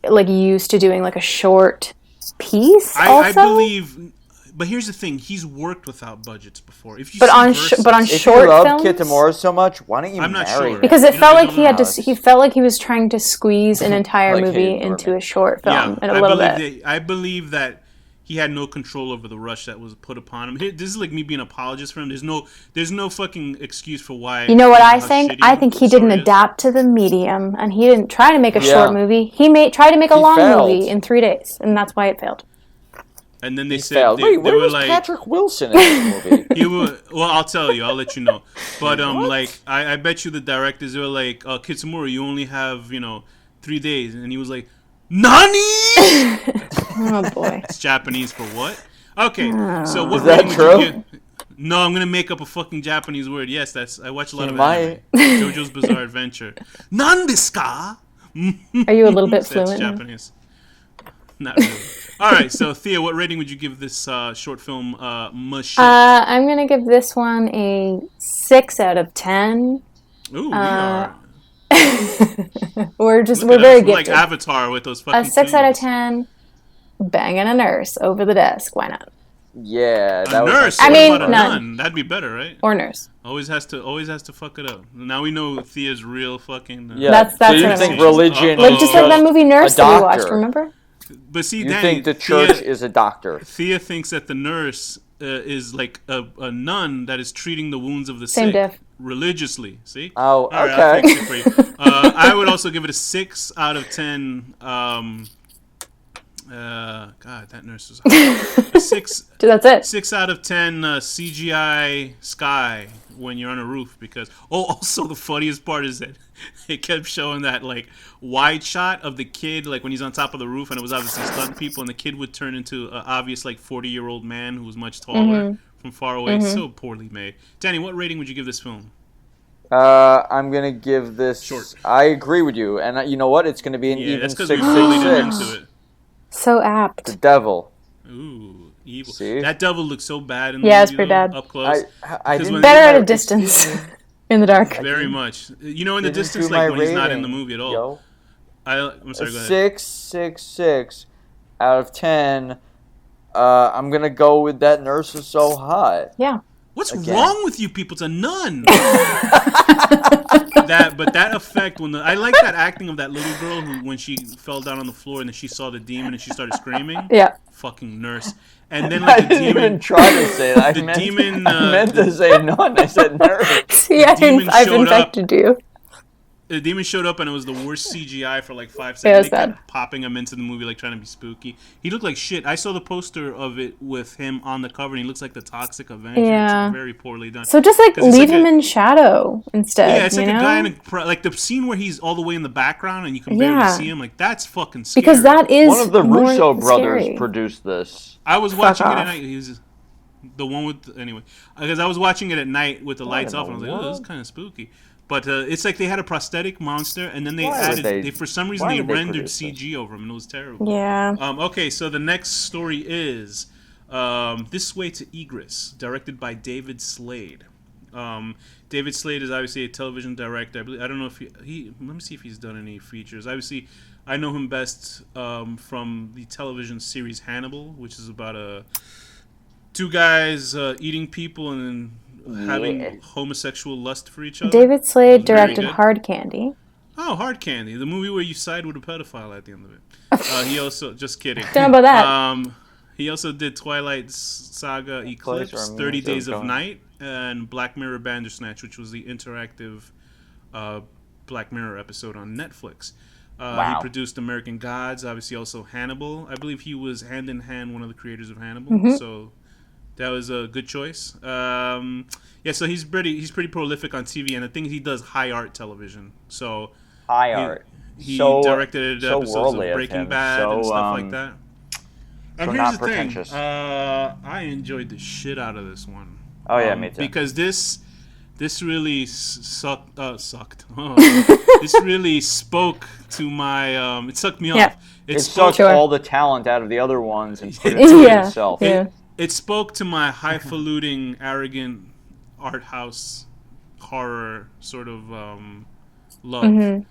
C: like used to doing like a short piece?
A: I believe. But here's the thing: he's worked without budgets before. If you
C: on
A: short
C: films,
B: if you love Kitamura so much, why don't you
A: I'm not
B: marry
A: sure.
B: him?
C: Because it felt like he felt like he was trying to squeeze an entire movie into a short film in a little bit.
A: I believe that he had no control over the rush that was put upon him. This is like me being an apologist for him. There's no fucking excuse for why.
C: You know what I think? I think he didn't adapt to the medium, and he didn't try to make a short movie. He tried to make a long movie in 3 days, and that's why it failed.
A: And then they said,
B: wait, where was like, Patrick Wilson in this movie?
A: Well, I'll tell you. I'll let you know. But like, I bet you the directors, they were like, Kitsumura, you only have 3 days, and he was like, Nani?
C: Oh boy.
A: It's Japanese for what? Okay, so what
B: is that true?
A: No, I'm gonna make up a fucking Japanese word. Yes, I watch a lot of anime. JoJo's Bizarre Adventure. Nandeska?
C: Are you a little bit fluent?
A: That's Japanese. Not really. All right, so Thea, what rating would you give this short film?
C: I'm gonna give this one a 6 out of 10.
A: Ooh, we are.
C: we're very gifted.
A: Like Avatar with those fucking.
C: A 6 out of 10. Banging a nurse over the desk. Why not?
B: Yeah,
A: that was nurse.
C: I mean,
A: nun. That'd be better, right?
C: Or nurse.
A: Always has to fuck it up. Now we know Thea's real fucking.
C: That's
B: so you think religion?
C: Like just like that movie Nurse that we watched. Remember?
A: But see,
B: you think the church is a doctor?
A: Thea thinks that the nurse is like a nun that is treating the wounds of the
C: Same
A: sick
C: diff.
A: religiously. See?
B: Oh,
A: all right,
B: okay.
A: I'll fix it for you. I would also give it a 6 out of 10. God, that nurse was a 6.
C: Dude, that's it.
A: 6 out of 10 CGI sky when you're on a roof because. Oh, also the funniest part is that it kept showing that like wide shot of the kid like when he's on top of the roof and it was obviously stunt people and the kid would turn into an obvious like 40-year-old man who was much taller from far away. So poorly made. Danny, what rating would you give this film?
B: I'm gonna give this.
A: Short.
B: I agree with you, and you know what? It's gonna be an even 6
A: really
B: 6.
C: So apt.
B: The devil.
A: Ooh, evil.
B: See?
A: That devil looks so bad in the
C: movie, it's
A: movie,
C: pretty bad.
A: Up close.
B: I didn't
C: better at a distance. In the dark.
A: Very much. In the distance, like when he's not in the movie at all.
B: Yo.
A: I'm sorry, go ahead.
B: 6, 6, 6 out of 10. I'm gonna go with that nurse is so hot.
C: Yeah.
A: What's wrong with you people? It's a nun. That effect I like that acting of that little girl who when she fell down on the floor and then she saw the demon and she started screaming.
C: Yeah.
A: Fucking nurse. And then like
B: I didn't even try to say that. I meant to say nun. I said nurse.
C: See, I've infected you.
A: The demon showed up and it was the worst CGI for like 5 seconds.
C: It was bad.
A: Popping him into the movie like trying to be spooky. He looked like shit. I saw the poster of it with him on the cover and he looks like the Toxic Avenger.
C: Yeah.
A: It's very poorly done.
C: So just like leave him in shadow instead.
A: Yeah, it's like a guy in like the scene where he's all the way in the background and you can barely see him. Like that's fucking scary.
C: Because that is
B: one of the Russo brothers
C: scary.
B: Produced this.
A: I was watching it at night. He's the one with anyway. Because I was watching it at night with the lights off and I was like, oh, this is kind of spooky. But it's like they had a prosthetic monster, and then they for some reason they rendered CG over him, and it was terrible.
C: Yeah.
A: Okay, so the next story is This Way to Egress, directed by David Slade. David Slade is obviously a television director. I don't know if he let me see if he's done any features. Obviously, I know him best from the television series Hannibal, which is about a two guys eating people and then having homosexual lust for each other.
C: David Slade directed Hard Candy.
A: Oh, Hard Candy, the movie where you side with a pedophile at the end of it. He also, just kidding.
C: Don't know about that.
A: He also did Twilight Saga Eclipse, 30 Days of Night, and Black Mirror Bandersnatch, which was the interactive Black Mirror episode on Netflix. He produced American Gods, obviously also Hannibal. I believe he was hand in hand one of the creators of Hannibal, so that was a good choice. So he's pretty prolific on TV, and the thing he does high art television. So
B: high art.
A: He directed episodes of Breaking Bad and stuff like that. And here's the thing, I enjoyed the shit out of this one.
B: Oh yeah, me too.
A: Because this really sucked. This really spoke to my. It sucked me off.
B: It sucked all the talent out of the other ones and put it to itself.
A: It spoke to my highfalutin, arrogant art house horror sort of love,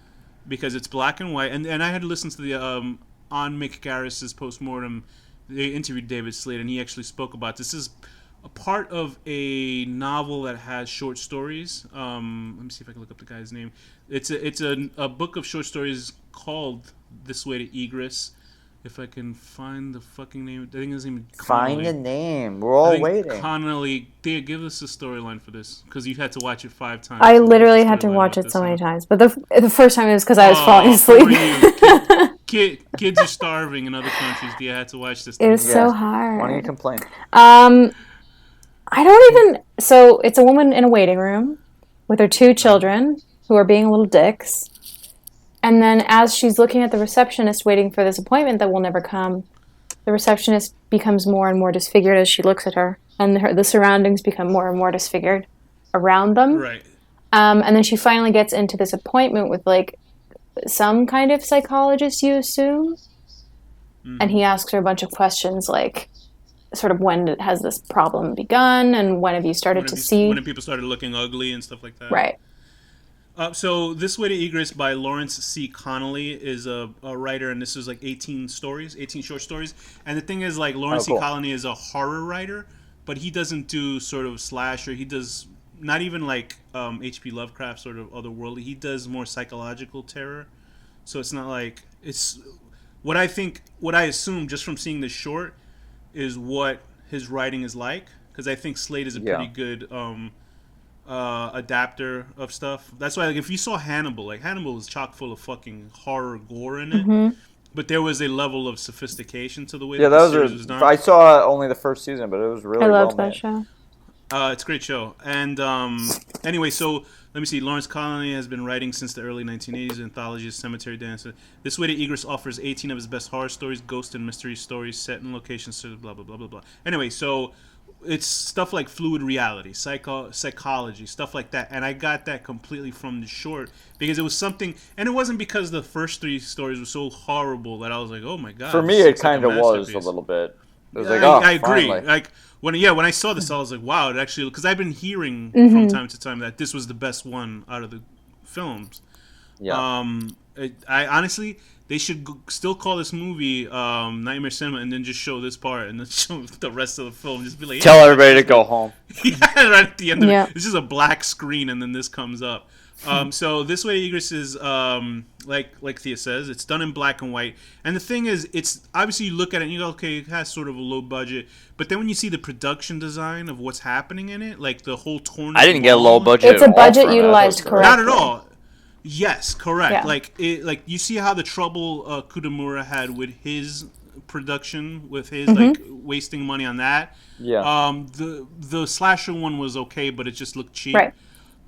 A: because it's black and white. And I had listened to the on Mick Garris's postmortem. They interviewed David Slade, and he actually spoke about this. This is a part of a novel that has short stories. Let me see if I can look up the guy's name. It's a book of short stories called This Way to Egress. If I can find the fucking name. I think his name is Connolly.
B: Find the name. We're all waiting.
A: Connolly. Thea, give us a storyline for this, because you've had to watch it 5 times.
C: I literally had to watch it so many times. But the first time it was because I was falling asleep.
A: Kids are starving in other countries. Thea had to watch this.
C: It was so hard.
B: Why don't you complain?
C: I don't even... So, it's a woman in a waiting room with her 2 children who are being little dicks. And then as she's looking at the receptionist waiting for this appointment that will never come, the receptionist becomes more and more disfigured as she looks at her. And the surroundings become more and more disfigured around them.
A: Right.
C: And then she finally gets into this appointment with, like, some kind of psychologist, you assume. And he asks her a bunch of questions, like, sort of when has this problem begun, and when have you started to see...
A: When have people started looking ugly and stuff like that.
C: Right.
A: So This Way to Egress by Lawrence C. Connolly is a writer, and this is like 18 short stories. And the thing is, like, Lawrence C. Connolly is a horror writer, but he doesn't do sort of slasher. He does not even like H.P. Lovecraft sort of otherworldly. He does more psychological terror. So it's not like... It's what I assume just from seeing this short is what his writing is like, because I think Slade is a pretty good adapter of stuff. That's why, like, if you saw Hannibal, like, Hannibal is chock full of fucking horror gore in it, but there was a level of sophistication to the way that the series was done.
B: I saw only the first season, but it was really well made.
C: I loved that show.
A: It's a great show. And anyway, so let me see. Lawrence Connolly has been writing since the early 1980s. Anthology Cemetery Dance. This Way to Egress offers 18 of his best horror stories, ghost and mystery stories set in locations, blah, blah, blah, blah, blah. Anyway, so it's stuff like fluid reality, psychology, stuff like that. And I got that completely from the short, because it was something, and it wasn't because the first 3 stories were so horrible that I was like, oh my god.
B: For me, it kind of was a little bit. It was like,
A: I agree.
B: Finally.
A: Like when I saw this, I was like, wow, it actually, because I've been hearing from time to time that this was the best one out of the films.
B: Yeah.
A: I honestly, they should still call this movie Nightmare Cinema, and then just show this part, and then show the rest of the film. Just be like,
B: tell everybody to go home.
A: Yeah, right at the end of it. It's just a black screen, and then this comes up. So This Way to Egress is like Thea says, it's done in black and white. And the thing is, it's obviously you look at it and you go, okay, it has sort of a low budget. But then when you see the production design of what's happening in it, like the whole torn.
B: I didn't get low budget.
C: It's a budget utilized correctly.
A: Not at all. Yes, correct.
C: Yeah.
A: Like you see how the trouble Kudamura had with his production, with his like wasting money on that.
B: Yeah.
A: The slasher one was okay, but it just looked cheap.
C: Right.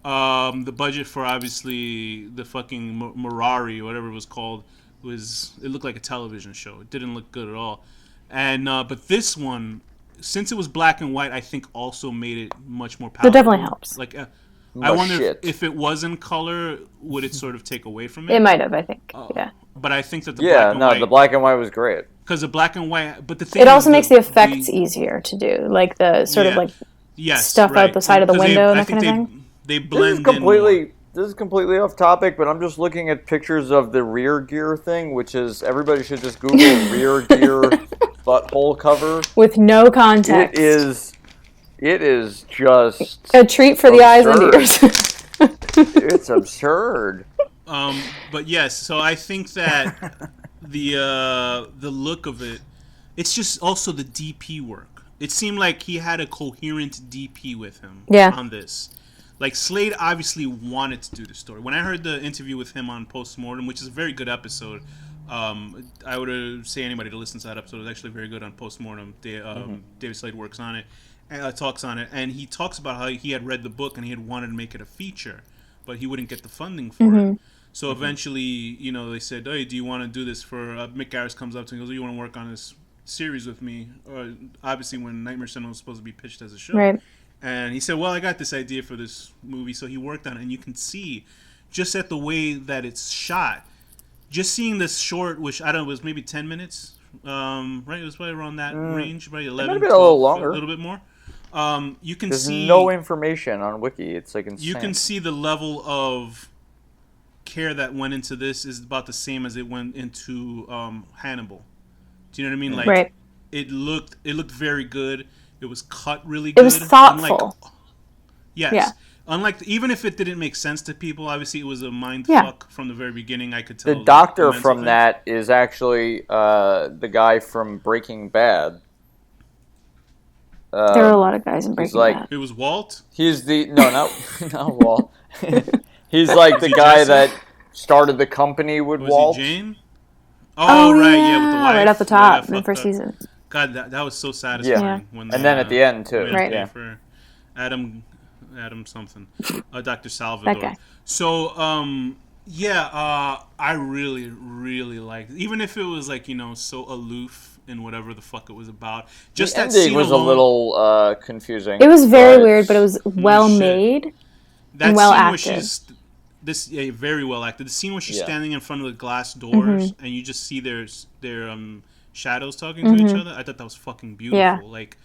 A: The budget for obviously the fucking Mirari, whatever it was called, it looked like a television show. It didn't look good at all. And but this one, since it was black and white, I think also made it much more palatable.
C: It definitely helps.
A: Like I wonder if it was in color, would it sort of take away from it?
C: It might have, I think. Yeah.
A: But I think that the black and white,
B: the black and white was great.
A: Because the black and white, but the thing
C: it also makes the effects easier to do, like the sort of like stuff out the side of the window and that kind of thing.
A: They blend
B: This is completely off topic, but I'm just looking at pictures of the rear gear thing, which is everybody should just Google rear gear butthole cover.
C: With no context.
B: It is just
C: a treat for the eyes and ears.
B: It's absurd.
A: But yes, so I think that the look of it, it's just also the DP work. It seemed like he had a coherent DP with him on this. Like, Slade obviously wanted to do the story. When I heard the interview with him on Postmortem, which is a very good episode, I would say anybody to listen to that episode. It's actually very good on Postmortem. David Slade works on it, talks on it, and he talks about how he had read the book and he had wanted to make it a feature, but he wouldn't get the funding for it. So eventually, they said, "Hey, do you want to do this for?" Mick Garris comes up to him and goes, "Do you want to work on this series with me?" Obviously, when Nightmare Cinema was supposed to be pitched as a show,
C: right?
A: And he said, "Well, I got this idea for this movie," so he worked on it, and you can see just at the way that it's shot, just seeing this short, which I don't know, was maybe 10 minutes, right? It was probably around that range, right? 11,
B: it might have been a little longer,
A: a little bit more. You can
B: There's
A: see
B: no information on Wiki. It's like insane.
A: You can see the level of care that went into this is about the same as it went into Hannibal. Do you know what I mean? Like,
C: right.
A: It looked very good. It was cut really good.
C: It was thoughtful.
A: Yes.
C: Yeah.
A: Unlike, even if it didn't make sense to people, obviously it was a mind fuck from the very beginning. I could tell.
B: The doctor from that is actually the guy from Breaking Bad.
C: There were a lot of guys in Breaking Bad.
A: It was Walt?
B: He's not Walt. He's like the guy that started the company with Walt.
A: Was he Jane? Oh, right, yeah, with the wife.
C: Right off the top in the first season.
A: God, that was so satisfying.
B: Yeah.
A: When
B: and then at the end, too.
C: Right.
B: Yeah.
A: For Adam something. Dr. Salvador.
C: That guy.
A: So, I really, really liked it. Even if it was, like, so aloof in whatever the fuck it was about. Just
B: the
A: that
B: ending
A: scene
B: was
A: alone,
B: a little confusing.
C: It was very weird, but it was well made
A: that
C: and well
A: scene
C: acted.
A: Where very well acted. The scene where she's standing in front of the glass doors and you just see their shadows talking to each other. I thought that was fucking beautiful.
C: Yeah.
A: Like,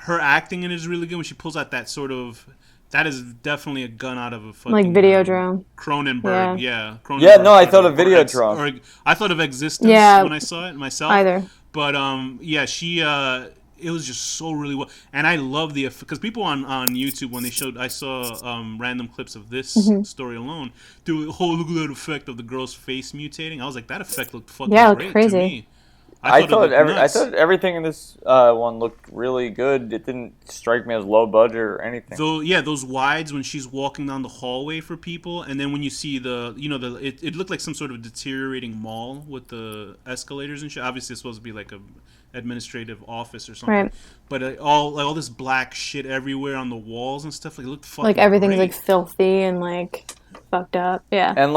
B: her
A: acting in it is really good when she pulls out that sort of. That is definitely a gun out of a fucking
C: like Videodrome.
A: Cronenberg, Cronenberg,
B: yeah, no, I thought of Videodrome.
A: I thought of Existence when I saw it myself.
C: Either.
A: But she it was just so really well, and I love the because people on YouTube when they showed, I saw random clips of this story alone. Do a whole look at that effect of the girl's face mutating. I was like, that effect looked fucking great
C: crazy.
A: to me.
B: I thought everything in this one looked really good. It didn't strike me as low budget or anything.
A: So those wides when she's walking down the hallway for people, and then when you see it looked like some sort of deteriorating mall with the escalators and shit. Obviously, it's supposed to be like a administrative office or something.
C: Right.
A: But all this black shit everywhere on the walls and stuff. Like, it looked fucking
C: like everything's
A: great.
C: like filthy and like fucked up. Yeah.
B: And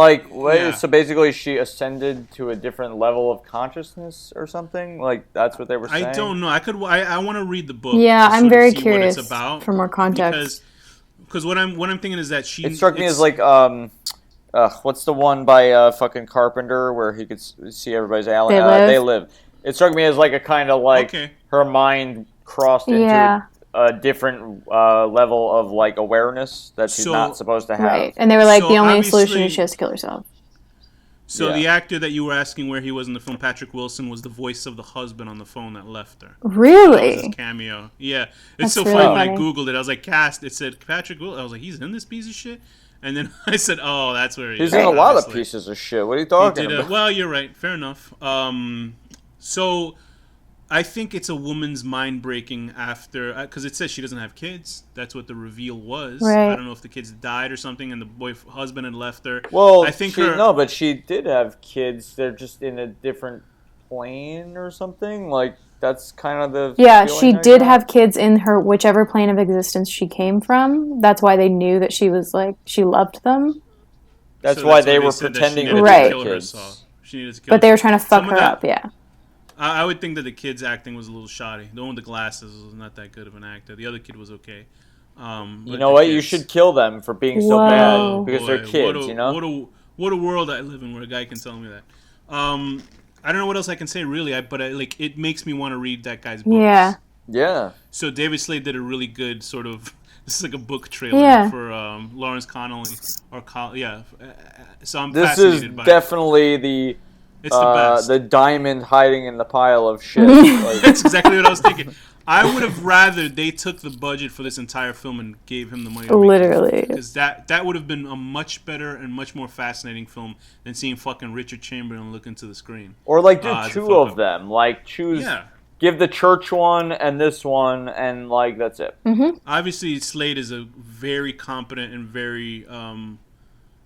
B: so basically she ascended to a different level of consciousness or something? Like, that's what they were saying?
A: I don't know. I want to read the book.
C: Yeah, I'm very
A: see
C: curious
A: what it's about,
C: for more context.
A: Because what I'm thinking is that
B: it struck me as like what's the one by fucking Carpenter where he could see everybody's alien? They Live. It struck me as like a kind of like her mind crossed into a different level of like awareness that she's not supposed to have.
C: Right, and they were like, the only solution is she has to kill herself.
A: So the actor that you were asking where he was in the film, Patrick Wilson, was the voice of the husband on the phone that left her.
C: Really?
A: That was his cameo. Yeah. It's
C: That's
A: so
C: really
A: funny when I Googled it. I was like, cast. It said Patrick Wilson. I was like, he's in this piece of shit? And then I said, oh, that's where he is.
B: He's in a lot of pieces of shit. What are you talking about?
A: Well, you're right. Fair enough. So I think it's a woman's mind breaking after, because it says she doesn't have kids. That's what the reveal was.
C: Right.
A: I don't know if the kids died or something, and the husband had left her.
B: Well,
A: I think
B: but she did have kids. They're just in a different plane or something. Like, that's kind of the
C: she did have kids in her whichever plane of existence she came from. That's why they knew that she was like, she loved them.
B: That's why they were pretending to
C: kill
A: herself. She needed to kill
C: but they were trying to fuck her up. Yeah.
A: I would think that the kid's acting was a little shoddy. The one with the glasses was not that good of an actor. The other kid was okay.
B: You know what? You should kill them for being so bad because they're kids.
A: What a world I live in where a guy can tell me that. I don't know what else I can say really, but it makes me want to read that guy's books.
B: Yeah.
A: So David Slade did a really good sort of. This is like a book trailer for Lawrence Connolly. So I'm fascinated by it.
B: This is definitely
A: It's the best.
B: The diamond hiding in the pile of shit. Like,
A: that's exactly what I was thinking. I would have rather they took the budget for this entire film and gave him the money.
C: Literally.
A: Because that would have been a much better and much more fascinating film than seeing fucking Richard Chamberlain look into the screen.
B: Or like do two of them. Like choose, give the church one and this one, and like that's it.
C: Mm-hmm.
A: Obviously, Slade is a very competent and very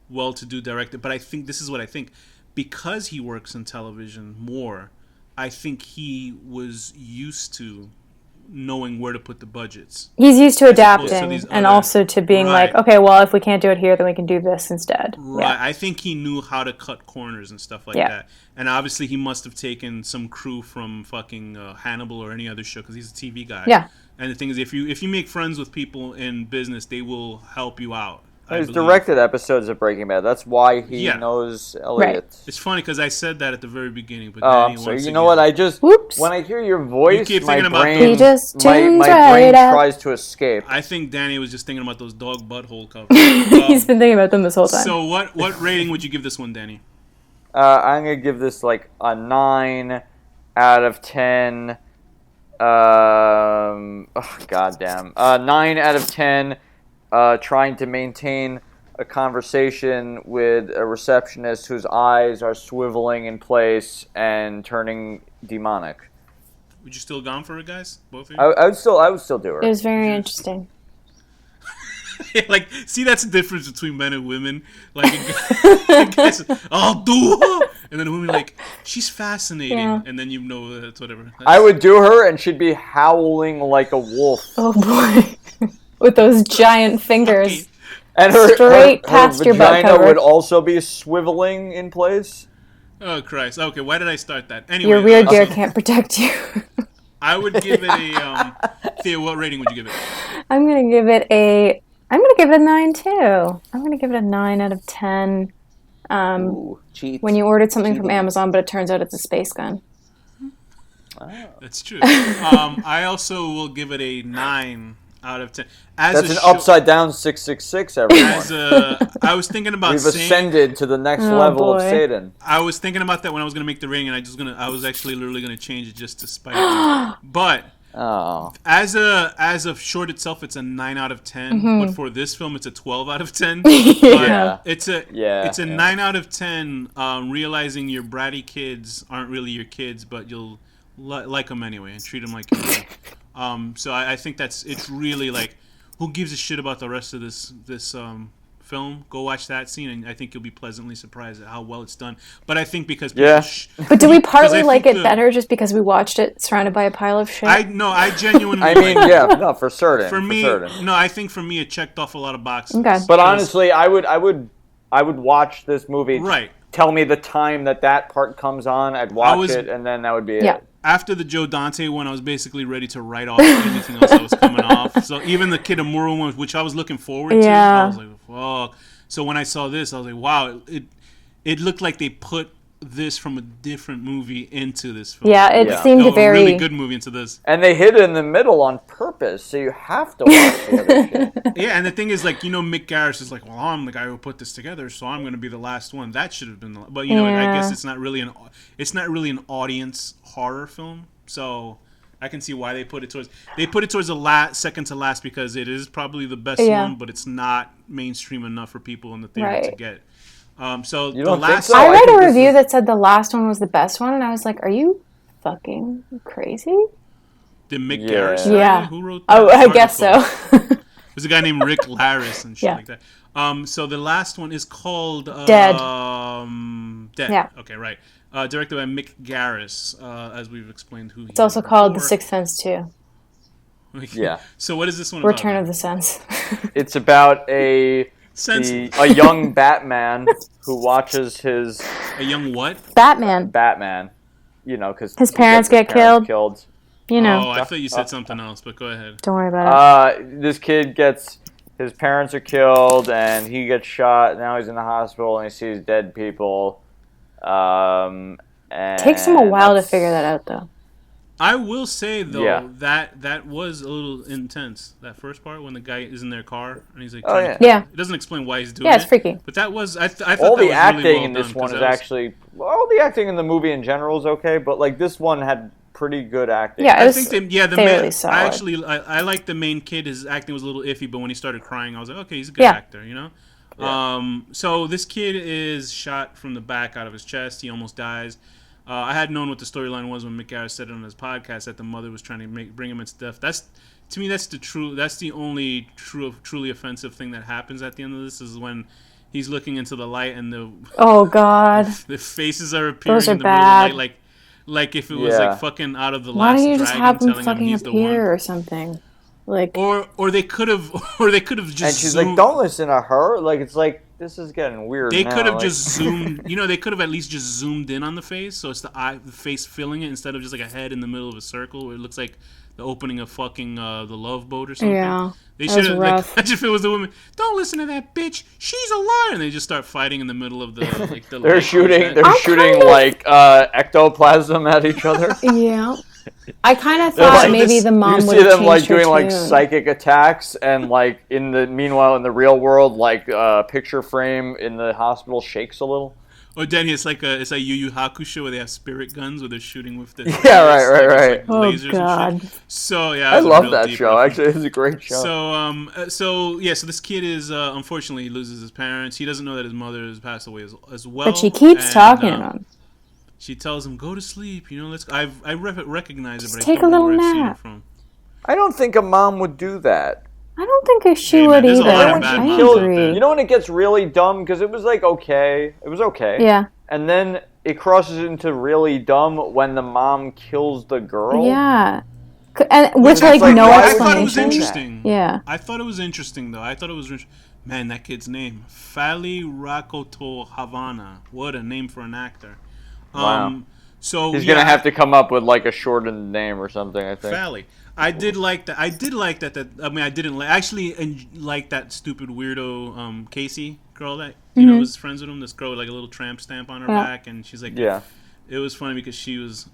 A: well-to-do director. But I think this is what I think. Because he works in television more, I think he was used to knowing where to put the budgets.
C: He's used to adapting and also to being like, okay, well, if we can't do it here, then we can do this instead.
A: Right. Yeah. I think he knew how to cut corners and stuff like that. And obviously he must have taken some crew from fucking Hannibal or any other show because he's a TV guy.
C: Yeah.
A: And the thing is, if you make friends with people in business, they will help you out.
B: He's directed episodes of Breaking Bad. That's why he knows Elliot.
A: Right. It's funny because I said that at the very beginning. But
B: I'm sorry. You know what? I just when I hear your voice, my brain tries to escape.
A: I think Danny was just thinking about those dog butthole covers.
C: He's been thinking about them this whole time.
A: So what rating would you give this one, Danny?
B: I'm gonna give this like a 9 out of 10. 9 out of 10. Trying to maintain a conversation with a receptionist whose eyes are swiveling in place and turning demonic.
A: Would you still gone for it, guys? Both of you?
B: I would still do her.
C: It was very interesting.
A: Like, see, that's the difference between men and women. Like, a guy says, I'll do her, and then a woman like, she's fascinating, and then you know it's whatever.
B: I would do her, and she'd be howling like a wolf.
C: Oh boy. With those giant fingers.
B: And her
C: past your butt
B: vagina would also be swiveling in place.
A: Oh, Christ. Okay, why did I start that? Anyway,
C: your rear gear can't protect you.
A: I would give it a... Thea, what rating would you give it?
C: I'm going to give it a 9, too. I'm going to give it a 9 out of 10. When you ordered something from Amazon, but it turns out it's a space gun.
A: Oh. That's true. I also will give it a 9 out of 10.
B: That's an upside down 666, everyone.
A: I was thinking about
B: We've ascended to the next level of Satan.
A: I was thinking about that when I was going to make the rating, and I was actually literally going to change it just to spite it. But as a short itself, it's a 9 out of 10. Mm-hmm. But for this film, it's a 12 out of 10. It's a 9 out of 10. Realizing your bratty kids aren't really your kids, but you'll like them anyway and treat them like your own. So I think it's really like, who gives a shit about the rest of this film? Go watch that scene, and I think you'll be pleasantly surprised at how well it's done. But I think because people
C: but do we partly like it better just because we watched it surrounded by a pile of shit?
A: I genuinely.
B: For certain.
A: For me, no, I think for me it checked off a lot of boxes.
C: Okay.
B: But honestly, I would watch this movie.
A: Right.
B: Tell me the time that part comes on. I'd watch it, and then that would be it.
A: After the Joe Dante one, I was basically ready to write off anything else that was coming off. So even the Kitamura one, which I was looking forward to, I was like, fuck. So when I saw this, I was like, wow, it looked like they put this from a different movie into this film.
C: Yeah, it seemed
A: a really good movie into this.
B: And they hit it in the middle on purpose, so you have to watch the other shit.
A: Yeah, and the thing is, like, Mick Garris is like, well, I'm the guy who put this together, so I'm going to be the last one. That should have been the... But, I guess it's not really an audience horror film, so I can see why they put it towards the second to last, because it is probably the best one, but it's not mainstream enough for people in the theater to get. So
B: you don't think so?
C: I read a review that said the last one was the best one, and I was like, are you fucking crazy?
A: Did Mick Garris?
C: Yeah.
A: Who wrote that?
C: Oh, I guess so.
A: There's a guy named Rick Laris and shit like that. So the last one is called
C: Dead.
A: Dead.
C: Yeah.
A: Okay, right. Directed by Mick Garris, as we've explained who he is.
C: It's also called The Sixth Sense too.
B: Yeah.
A: So what is this one
C: Return
A: about?
C: of the Sense.
B: It's about a young Batman who watches his...
A: A young what?
C: Batman.
B: Because
C: his parents get killed.
A: Oh, I thought you said something else, but go ahead.
C: Don't worry about
B: it. This kid his parents are killed, and he gets shot. Now he's in the hospital, and he sees dead people.
C: Takes him a while to figure that out, though.
A: I will say, though, that was a little intense. That first part when the guy is in their car and he's like, it doesn't explain why he's doing it.
C: Yeah, it's freaky.
A: But that was, I thought
B: all
A: that
B: the
A: was
B: acting
A: really well
B: in this
A: done,
B: one is actually, all the the acting in the movie in general is okay, but like this one had pretty good acting.
C: Yeah,
A: I think the main,
C: solid.
A: I like the main kid. His acting was a little iffy, but when he started crying, I was like, okay, he's a good actor, you know. Yeah. So this kid is shot from the back out of his chest. He almost dies. I had known what the storyline was when Mick Garris said it on his podcast that the mother was trying to bring him into death. To me, that's the only truly offensive thing that happens at the end of this is when he's looking into the light and the the faces are appearing
C: Those are
A: in the
C: bad.
A: middle of the light, like if it was like fucking out of the
C: Why
A: last
C: don't you
A: dragon
C: just have them
A: telling him
C: fucking
A: he's the one.
C: appear or something? Like,
A: or they could have just.
B: And she's like, "Don't listen to her." Like it's like this is getting weird.
A: They
B: now.
A: could have
B: like,
A: just zoomed. You know, they could have at least just zoomed in on the face, so it's the face filling it instead of just like a head in the middle of a circle where it looks like the opening of fucking the Love Boat or something.
C: Yeah,
A: they should have. Like, imagine if it was the woman. Don't listen to that bitch. She's a liar. And they just start fighting in the middle of the like the.
B: They're shooting like ectoplasm at each other.
C: Yeah. I kind of thought maybe the mom would
B: You
C: have
B: see them like
C: changed her
B: doing like
C: tune.
B: psychic attacks, and like meanwhile in the real world, like picture frame in the hospital shakes a little.
A: Or Danny, it's like Yu Yu Hakusho where they have spirit guns where they're shooting with the
B: right.
A: Like lasers
C: God.
A: and shit. So yeah,
B: I love that show. Actually, it's a great show.
A: So this kid is unfortunately he loses his parents. He doesn't know that his mother has passed away as well.
C: But she keeps talking to him.
A: She tells him, "Go to sleep." You know, I recognize it, but
C: take
A: I don't
C: a
A: know
C: little
A: where I've seen
C: nap.
A: it from.
B: I don't think a mom would do that.
C: I don't think she would
A: there's a
C: either.
A: lot of bad
C: I
A: moms out
C: agree.
A: there.
B: You know when it gets really dumb because it was like okay, it was okay.
C: Yeah.
B: And then it crosses into really dumb when the mom kills the girl.
C: Yeah. And with like
B: like,
C: no
B: why-
C: explanation.
A: I thought it was interesting.
C: Yeah.
A: I thought it was interesting though. I thought it was man, that kid's name, Fali Rakoto Havana. What a name for an actor.
B: Wow.
A: So
B: He's gonna have to come up with like a shortened name or something. I think.
A: Fally. I did like that. I didn't like that stupid weirdo Casey girl that you know was friends with him. This girl with like a little tramp stamp on her back, and she's like,
B: yeah.
A: It was funny because she was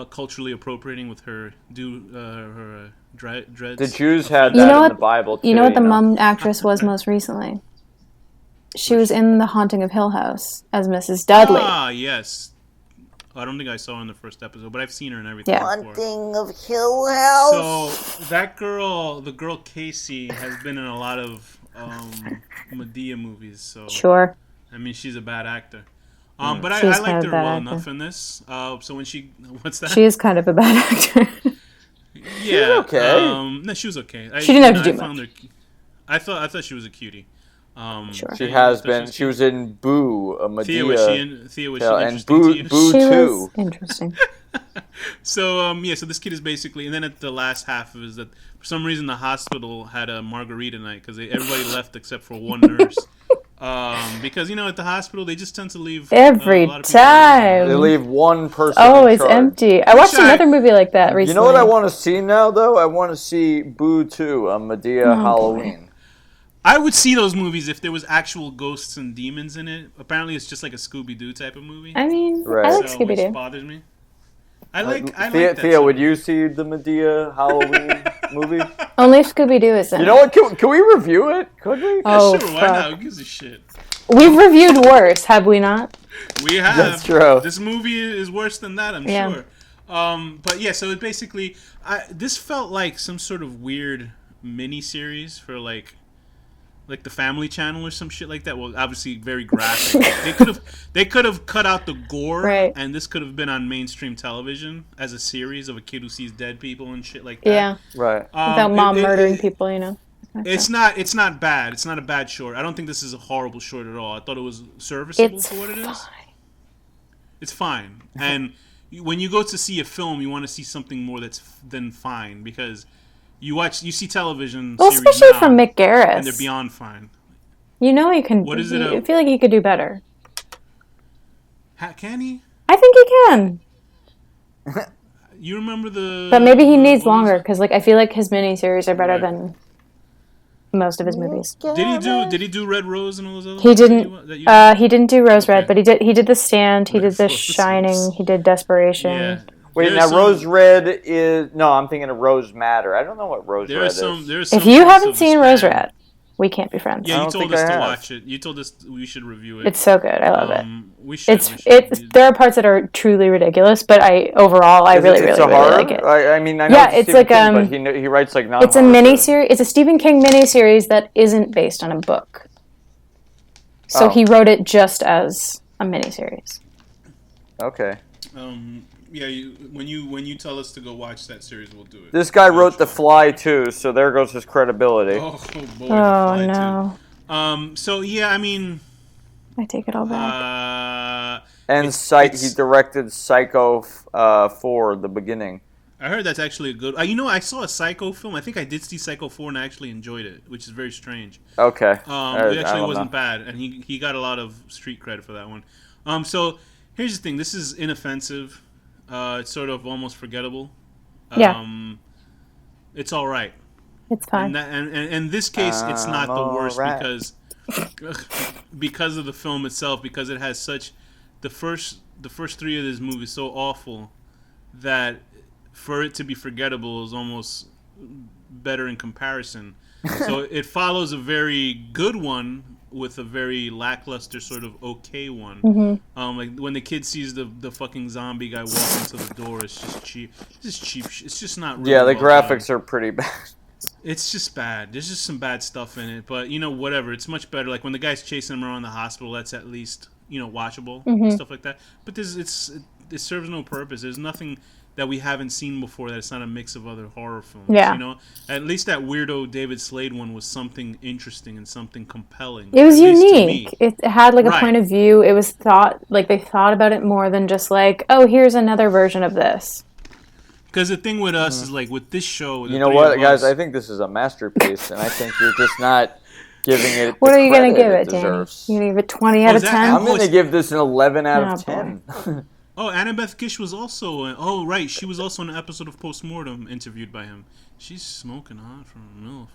A: culturally appropriating with her dreads.
B: The Jews had that in the Bible too.
C: You know what the mom actress was most recently? She was in The Haunting of Hill House as Mrs. Dudley.
A: Ah, yes. I don't think I saw her in the first episode, but I've seen her in everything before.
B: Haunting of Hill House.
A: So that girl, the girl Casey, has been in a lot of Medea movies. So
C: Sure.
A: I mean, she's a bad actor. But I
C: She's
A: liked her well
C: actor.
A: enough in this. So when what's that?
C: She is kind of a bad actor.
A: Yeah.
B: Okay.
A: No, she was okay.
C: She didn't have to do much.
A: I thought she was a cutie.
C: Sure.
B: She has been. She was in Boo, a Medea.
A: Thea, was she
B: and
A: interesting to you?
B: Boo
C: She
B: 2.
C: was interesting.
A: So so this kid is basically, and then at the last half is that for some reason the hospital had a margarita night because everybody left except for one nurse. Because at the hospital they just tend to leave
C: Every
A: a lot of
C: time.
B: They leave one person.
C: Oh,
B: in
C: it's
B: charge.
C: empty. I watched another movie like that recently.
B: You know what I want to see now, though? I want to see Boo 2, a Medea Halloween.
C: Boy.
A: I would see those movies if there was actual ghosts and demons in it. Apparently, it's just like a Scooby-Doo type of movie.
C: I mean,
B: Right.
C: I like
A: Which
C: Scooby-Doo.
A: bothers me. I like
B: Thea, would you see the Medea Halloween movie?
C: Only if Scooby-Doo is in
B: You know what? Can we review it? Could we?
C: Oh,
A: sure, why
C: fuck.
A: not? Who gives a shit?
C: We've reviewed worse, have we not?
A: We have.
B: That's true.
A: This movie is worse than that, I'm sure. But yeah, so it basically, this felt like some sort of weird mini-series for like the Family Channel or some shit like that. Well, obviously very graphic. they could have cut out the gore,
C: Right.
A: and this could have been on mainstream television as a series of a kid who sees dead people and shit like that.
C: Yeah.
B: Right.
C: Without mom murdering people,
A: It's not bad. It's not a bad short. I don't think this is a horrible short at all. I thought it was serviceable for what it is. It's fine. And when you go to see a film, you want to see something more than fine because you see television series
C: especially
A: now,
C: from Mick Garris.
A: and they're beyond fine.
C: You know he can.
A: What is it?
C: I feel like he could do better.
A: Can he?
C: I think he can.
A: You remember the?
C: But maybe he needs longer because, I feel like his miniseries are better than most of his movies.
A: Did he do Red Rose and all those other?
C: He
A: ones
C: didn't.
A: that you
C: He didn't do Rose Red, but he did The Stand. He did The Shining. He did Desperation.
A: Yeah.
B: Wait, now Rose Red is... No, I'm thinking of Rose Madder. I don't know what Rose Red is.
A: There's
C: If you haven't seen Rose Red, We can't be friends.
A: Yeah, you told us to watch it. You told us we should review it.
C: It's so good. I love it.
A: We should.
C: There are parts that are truly ridiculous, but I really like it.
B: I mean, I know it's like King, but he writes like non-horror.
C: It's a miniseries. It's a Stephen King miniseries that isn't based on a book. So he wrote it just as a miniseries.
B: Okay.
A: Yeah, when you tell us to go watch that series, we'll do it.
B: This guy wrote The Fly too, so there goes his credibility.
A: Oh boy.
C: Oh no.
A: So yeah, I mean,
C: I take it all back.
B: And he directed Psycho 4, The Beginning.
A: I heard that's actually a good. I saw a Psycho film. I think I did see Psycho 4 and I actually enjoyed it, which is very strange.
B: Okay.
A: It actually wasn't bad, and he got a lot of street cred for that one. So here's the thing: this is inoffensive. It's sort of almost forgettable. It's all right.
C: It's fine.
A: And in this case, it's not the worst because of the film itself. Because it has such the first 3 of this movie is so awful that for it to be forgettable is almost better in comparison. So it follows a very good one with a very lackluster sort of okay one.
C: Mm-hmm.
A: Like when the kid sees the fucking zombie guy walk into the door, it's just cheap. It's just cheap. It's just not really
B: the graphics are pretty bad.
A: It's just bad. There's just some bad stuff in it, but whatever. It's much better. Like when the guy's chasing him around the hospital, that's at least watchable, stuff like that. But it serves no purpose. There's nothing that we haven't seen before that it's not a mix of other horror films.
C: Yeah.
A: At least that weirdo David Slade one was something interesting and something compelling.
C: It was unique. It had like a point of view. It was they thought about it more than just like, oh, here's another version of this.
A: Because the thing with us is like with this show.
B: You know what, guys? I think this is a masterpiece, and I think you're just not giving it.
C: What are you going to give it, Danny? You going to give it 20 out of 10?
B: I'm going to give this an 11 out of 10.
A: Oh, Annabeth Gish was also. She was also on an episode of Postmortem, interviewed by him. She's smoking hot from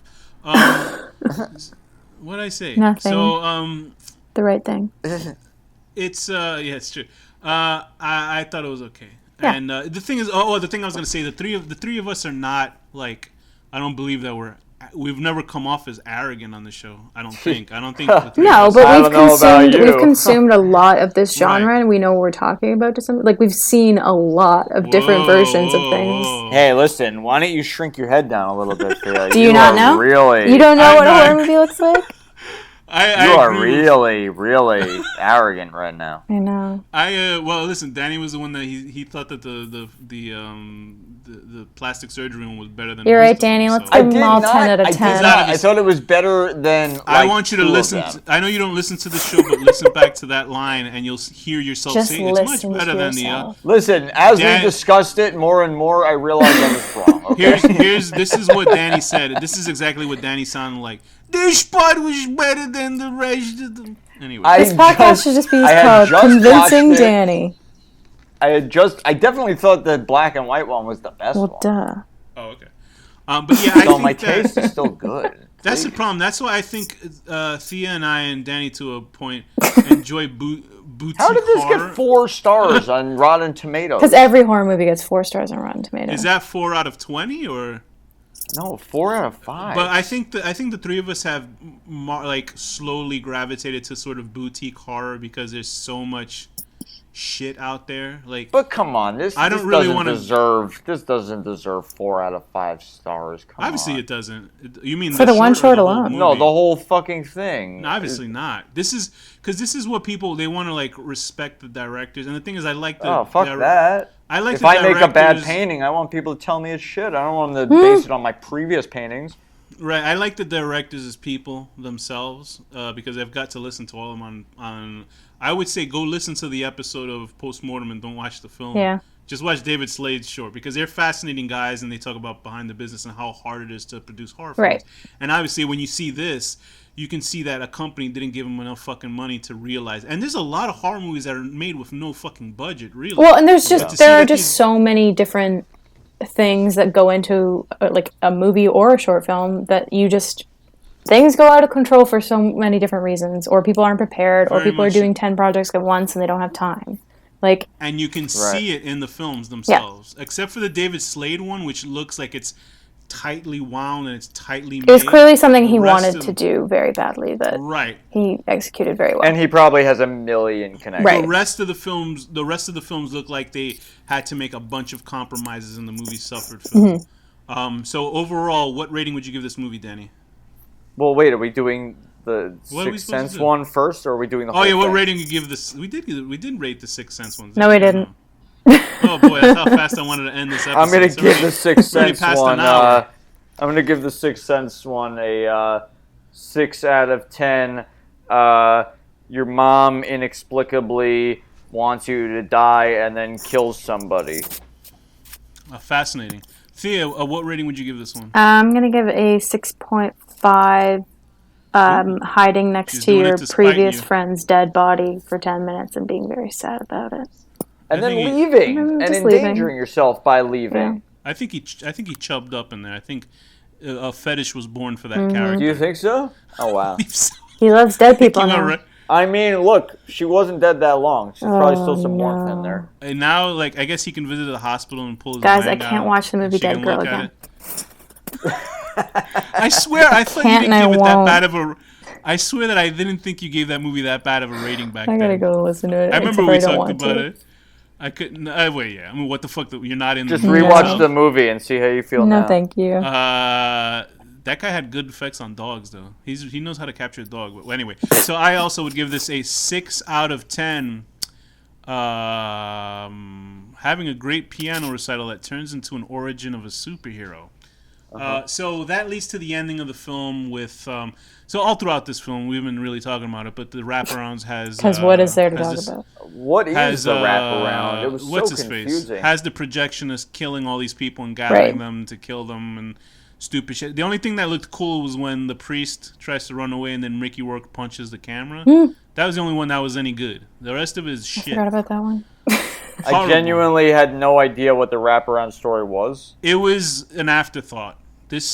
A: a MILF. What'd I say?
C: Nothing.
A: So,
C: the right thing.
A: It's it's true. I thought it was okay.
C: Yeah.
A: And the thing is, the thing I was gonna say, the three of us are not like. I don't believe that we've never come off as arrogant on the show. I don't think.
C: No, but we've consumed a lot of this genre, and we know what we're talking about. We've seen a lot of different versions of things.
B: Hey, listen, why don't you shrink your head down a little bit?
C: Do you not know?
B: Really,
C: you don't know what a horror movie looks like?
B: You are really, really arrogant right now.
C: I know.
A: Well, listen, Danny was the one that he thought that the plastic surgery one was better than.
C: You're right, Danny. Let's give them all 10 out of 10.
B: I thought it was better than.
A: I want you to listen. I know you don't listen to the show, but listen back to that line, and you'll hear yourself say it's much better than the.
B: Listen, as we discussed it more and more, I realized I was wrong. Okay?
A: This is what Danny said. This is exactly what Danny sounded like. This part was better than the rest of them. Anyway,
C: this podcast should just be called Convincing Danny.
B: I definitely thought the black and white one was the best one.
C: Duh.
A: Oh, okay. But yeah, I think
B: my taste is still good.
A: That's the problem. That's why I think Thea and I and Danny, to a point, enjoy boutique horror.
B: How did this get 4 stars on Rotten Tomatoes?
C: Because every horror movie gets 4 stars on Rotten Tomatoes.
A: Is that 4 out of 20 or?
B: No, 4 out of 5.
A: But I think the three of us have slowly gravitated to sort of boutique horror because there's so much shit out there.
B: But come on, this doesn't deserve 4 out of 5 stars.
A: Obviously, it doesn't. You mean
C: for the one short alone?
B: No, the whole fucking thing.
A: No, obviously not. This is because this is what people they want to respect the directors. And the thing is, I like the.
B: Oh fuck that! If I make a bad painting, I want people to tell me it's shit. I don't want them to base it on my previous paintings.
A: Right, I like the directors as people themselves because I've got to listen to all of them on. I would say go listen to the episode of Postmortem and don't watch the film.
C: Yeah.
A: Just watch David Slade's short because they're fascinating guys and they talk about behind the business and how hard it is to produce horror films.
C: Right.
A: And obviously when you see this, you can see that a company didn't give them enough fucking money to realize. And there's a lot of horror movies that are made with no fucking budget, really.
C: Well, and there are just so many different things that go into a movie or a short film that things go out of control for so many different reasons, or people aren't prepared, or people are doing 10 projects at once and they don't have time.
A: And you can see it in the films themselves, except for the David Slade one, which looks like it's tightly wound and it's tightly made.
C: It was clearly something he wanted to do very badly that he executed very well.
B: And he probably has a million connections.
C: Right.
A: The rest of the films look like they had to make a bunch of compromises and the movie suffered from. So overall, what rating would you give this movie, Danny?
B: Well, wait, are we doing the Sixth Sense one first, or are we doing the whole thing?
A: What rating you give this? We did rate the Sixth Sense one.
C: No, we didn't.
A: Oh boy, that's how fast I wanted to end this episode.
B: I'm gonna give the Sixth Sense one. I'm gonna give the Sixth Sense one a 6 out of 10. Your mom inexplicably wants you to die and then kills somebody.
A: Fascinating. Thea, what rating would you give this one?
C: I'm gonna give it a 6.5. Hiding next to your previous friend's dead body for 10 minutes and being very sad about it.
B: And then leaving and endangering yourself by leaving.
C: Yeah.
A: I think he chubbed up in there. I think a fetish was born for that character.
B: Do you think so? Oh wow.
C: He loves dead people now.
B: I mean, look, she wasn't dead that long. She's probably still some warmth in there.
A: And now, like, I guess he can visit the hospital and pull his
C: Guys, I can't watch the movie Dead Girl again.
A: I swear, I thought you didn't give it that bad of a. I swear that I didn't think you gave that movie that bad of a rating back then.
C: I gotta go listen to it.
A: I remember we talked about it. I couldn't. Wait, yeah. I mean, what the fuck? You're not in.
B: Just rewatch the movie and see how you feel now.
C: No, thank you.
A: That guy had good effects on dogs, though. He knows how to capture a dog. But anyway, so I also would give this a 6 out of 10. Having a great piano recital that turns into an origin of a superhero. So that leads to the ending of the film with... so all throughout this film, we've been really talking about it, but the wraparounds has...
C: Because what is there to talk about?
B: What is the wraparound? It was so confusing.
A: Has the projectionist killing all these people and gathering them to kill them and stupid shit. The only thing that looked cool was when the priest tries to run away and then Mickey Rourke punches the camera. That was the only one that was any good. The rest of it is shit.
C: I forgot about that one.
B: I genuinely had no idea what the wraparound story was.
A: It was an afterthought.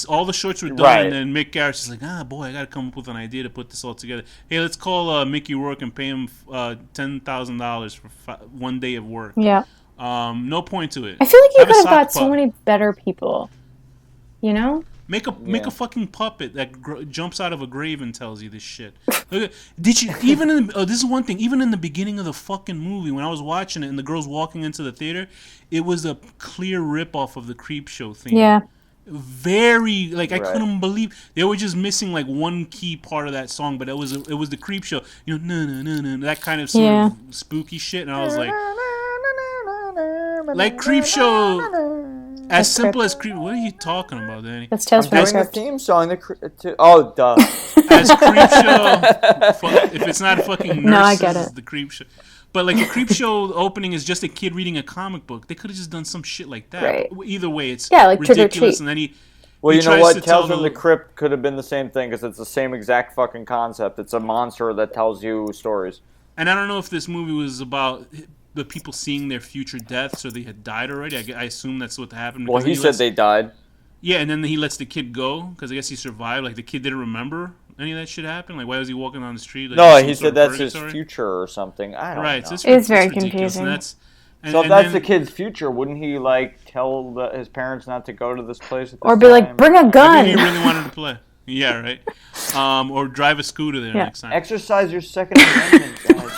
A: All the shorts were done, and then Mick Garris is like, boy, I got to come up with an idea to put this all together. Hey, let's call Mickey Rourke and pay him $10,000 for 1 day of work.
C: Yeah.
A: No point to it.
C: I feel like you could have got so many better people. You know?
A: Make a fucking puppet that jumps out of a grave and tells you this shit. Did you even this is one thing. Even in the beginning of the fucking movie, when I was watching it and the girls walking into the theater, it was a clear ripoff of the Creep Show theme.
C: Yeah.
A: Very I couldn't believe they were just missing like one key part of that song, but it was the Creep Show. You know, no, that kind of sort of spooky shit, and I was like Creep Show. As simple as Creep. What are you talking about, Danny?
C: That's Tales from the
B: Crypt. The theme song. Oh, duh.
A: As Creep Show. If it's not fucking Nurses,
C: no, I get it.
A: The Creep Show. But like a Creep Show opening is just a kid reading a comic book. They could have just done some shit like that.
C: Right.
A: Either way, it's
C: like
A: ridiculous. And then
B: Well, you know what? Tales from the Crypt could have been the same thing because it's the same exact fucking concept. It's a monster that tells you stories.
A: And I don't know if this movie was about the people seeing their future deaths or they had died already. I assume that's what happened.
B: Well, he said they died.
A: Yeah, and then he lets the kid go because I guess he survived. Like the kid didn't remember any of that shit happened. Like why was he walking down the street? Like,
B: no, he said that's his future or something. I don't know.
C: So it's very confusing.
B: So if that's the kid's future, wouldn't he tell his parents not to go to this place at this
C: or be like, bring a gun?
A: Maybe he really wanted to play. Yeah, right. Or drive a scooter there next time.
B: Exercise your Second Amendment, guys.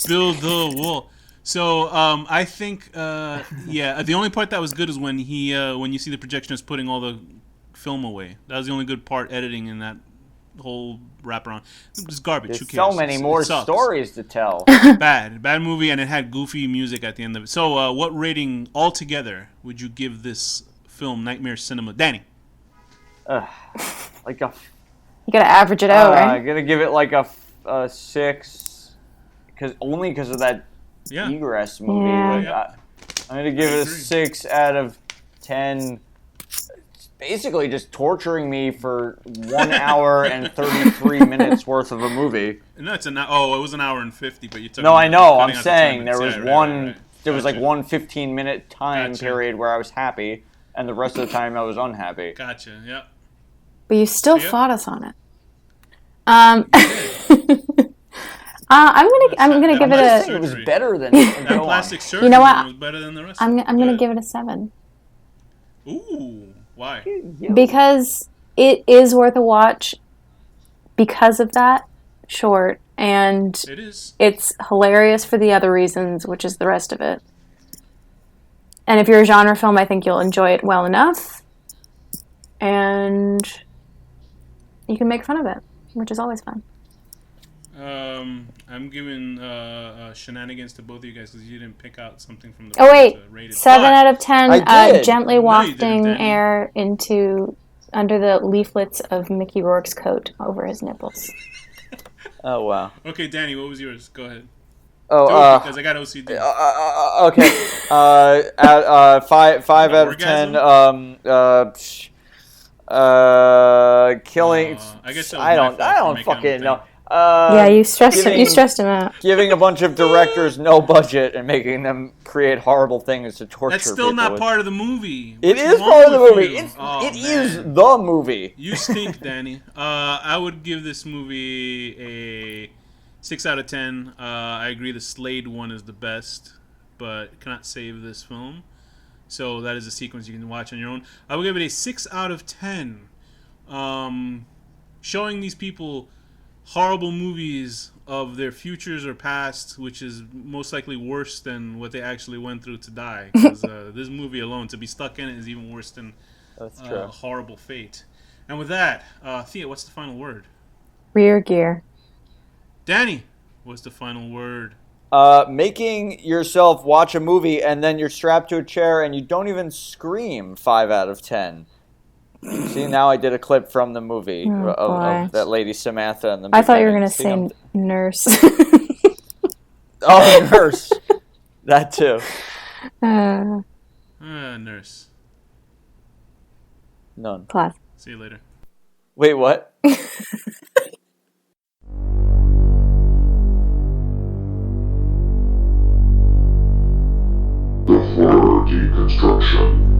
A: Build the wall. So I think the only part that was good is when when you see the projectionist putting all the film away. That was the only good part editing in that whole wraparound. It was garbage.
B: There's
A: Who cares?
B: so many more stories to tell.
A: Bad movie, and it had goofy music at the end of it. So what rating altogether would you give this film, Nightmare Cinema? Danny?
B: You
C: gotta average it out, right?
B: I'm gonna give it a 6. Only because of that Egress movie.
C: Yeah.
B: I'm going to give it a 6 out of 10. It's basically just torturing me for 1 hour and 33 minutes worth of a movie.
A: No, it was an hour and 50, but you took.
B: No, I know. I'm saying there was
A: there
B: was one 15-minute time period where I was happy, and the rest of the time I was unhappy.
A: Gotcha. Yeah.
C: But you still fought us on it. I'm gonna give it a.
B: It was better than
A: that plastic surgery.
C: You know what?
A: Was better than the rest.
C: I'm gonna give it a 7.
A: Ooh. Why?
C: Because it is worth a watch because of that short, and
A: it is.
C: It's hilarious for the other reasons, which is the rest of it. And if you're a genre film, I think you'll enjoy it well enough, and you can make fun of it, which is always fun.
A: I'm giving shenanigans to both of you guys because you didn't pick out something from the.
C: Oh wait, 7 out of 10. Gently wafting air under the leaflets of Mickey Rourke's coat over his nipples.
B: Oh wow.
A: Okay, Danny, what was yours? Go ahead.
B: Oh,
A: because I got OCD.
B: Okay. At 5 out of 10. Killing.
A: I guess
B: I don't fucking know.
C: Yeah, you stressed him out.
B: Giving a bunch of directors no budget and making them create horrible things to torture people.
A: That's still not part of the movie.
B: It is part of the movie. It is the movie.
A: You stink, Danny. I would give this movie a 6 out of 10. I agree the Slade one is the best, but cannot save this film. So that is a sequence you can watch on your own. I would give it a 6 out of 10. Showing these people horrible movies of their futures or past, which is most likely worse than what they actually went through to die. Because this movie alone, to be stuck in it, is even worse than a horrible fate. And with that, Thea, what's the final word?
C: Rear gear.
A: Danny, what's the final word?
B: Making yourself watch a movie and then you're strapped to a chair and you don't even scream. 5 out of 10. See, now I did a clip from the movie of that lady Samantha in the movie.
C: I thought you were going to say nurse.
B: Oh, nurse. That too.
A: Nurse.
B: None.
C: Class.
A: See you later.
B: Wait, what?
D: The horror deconstruction.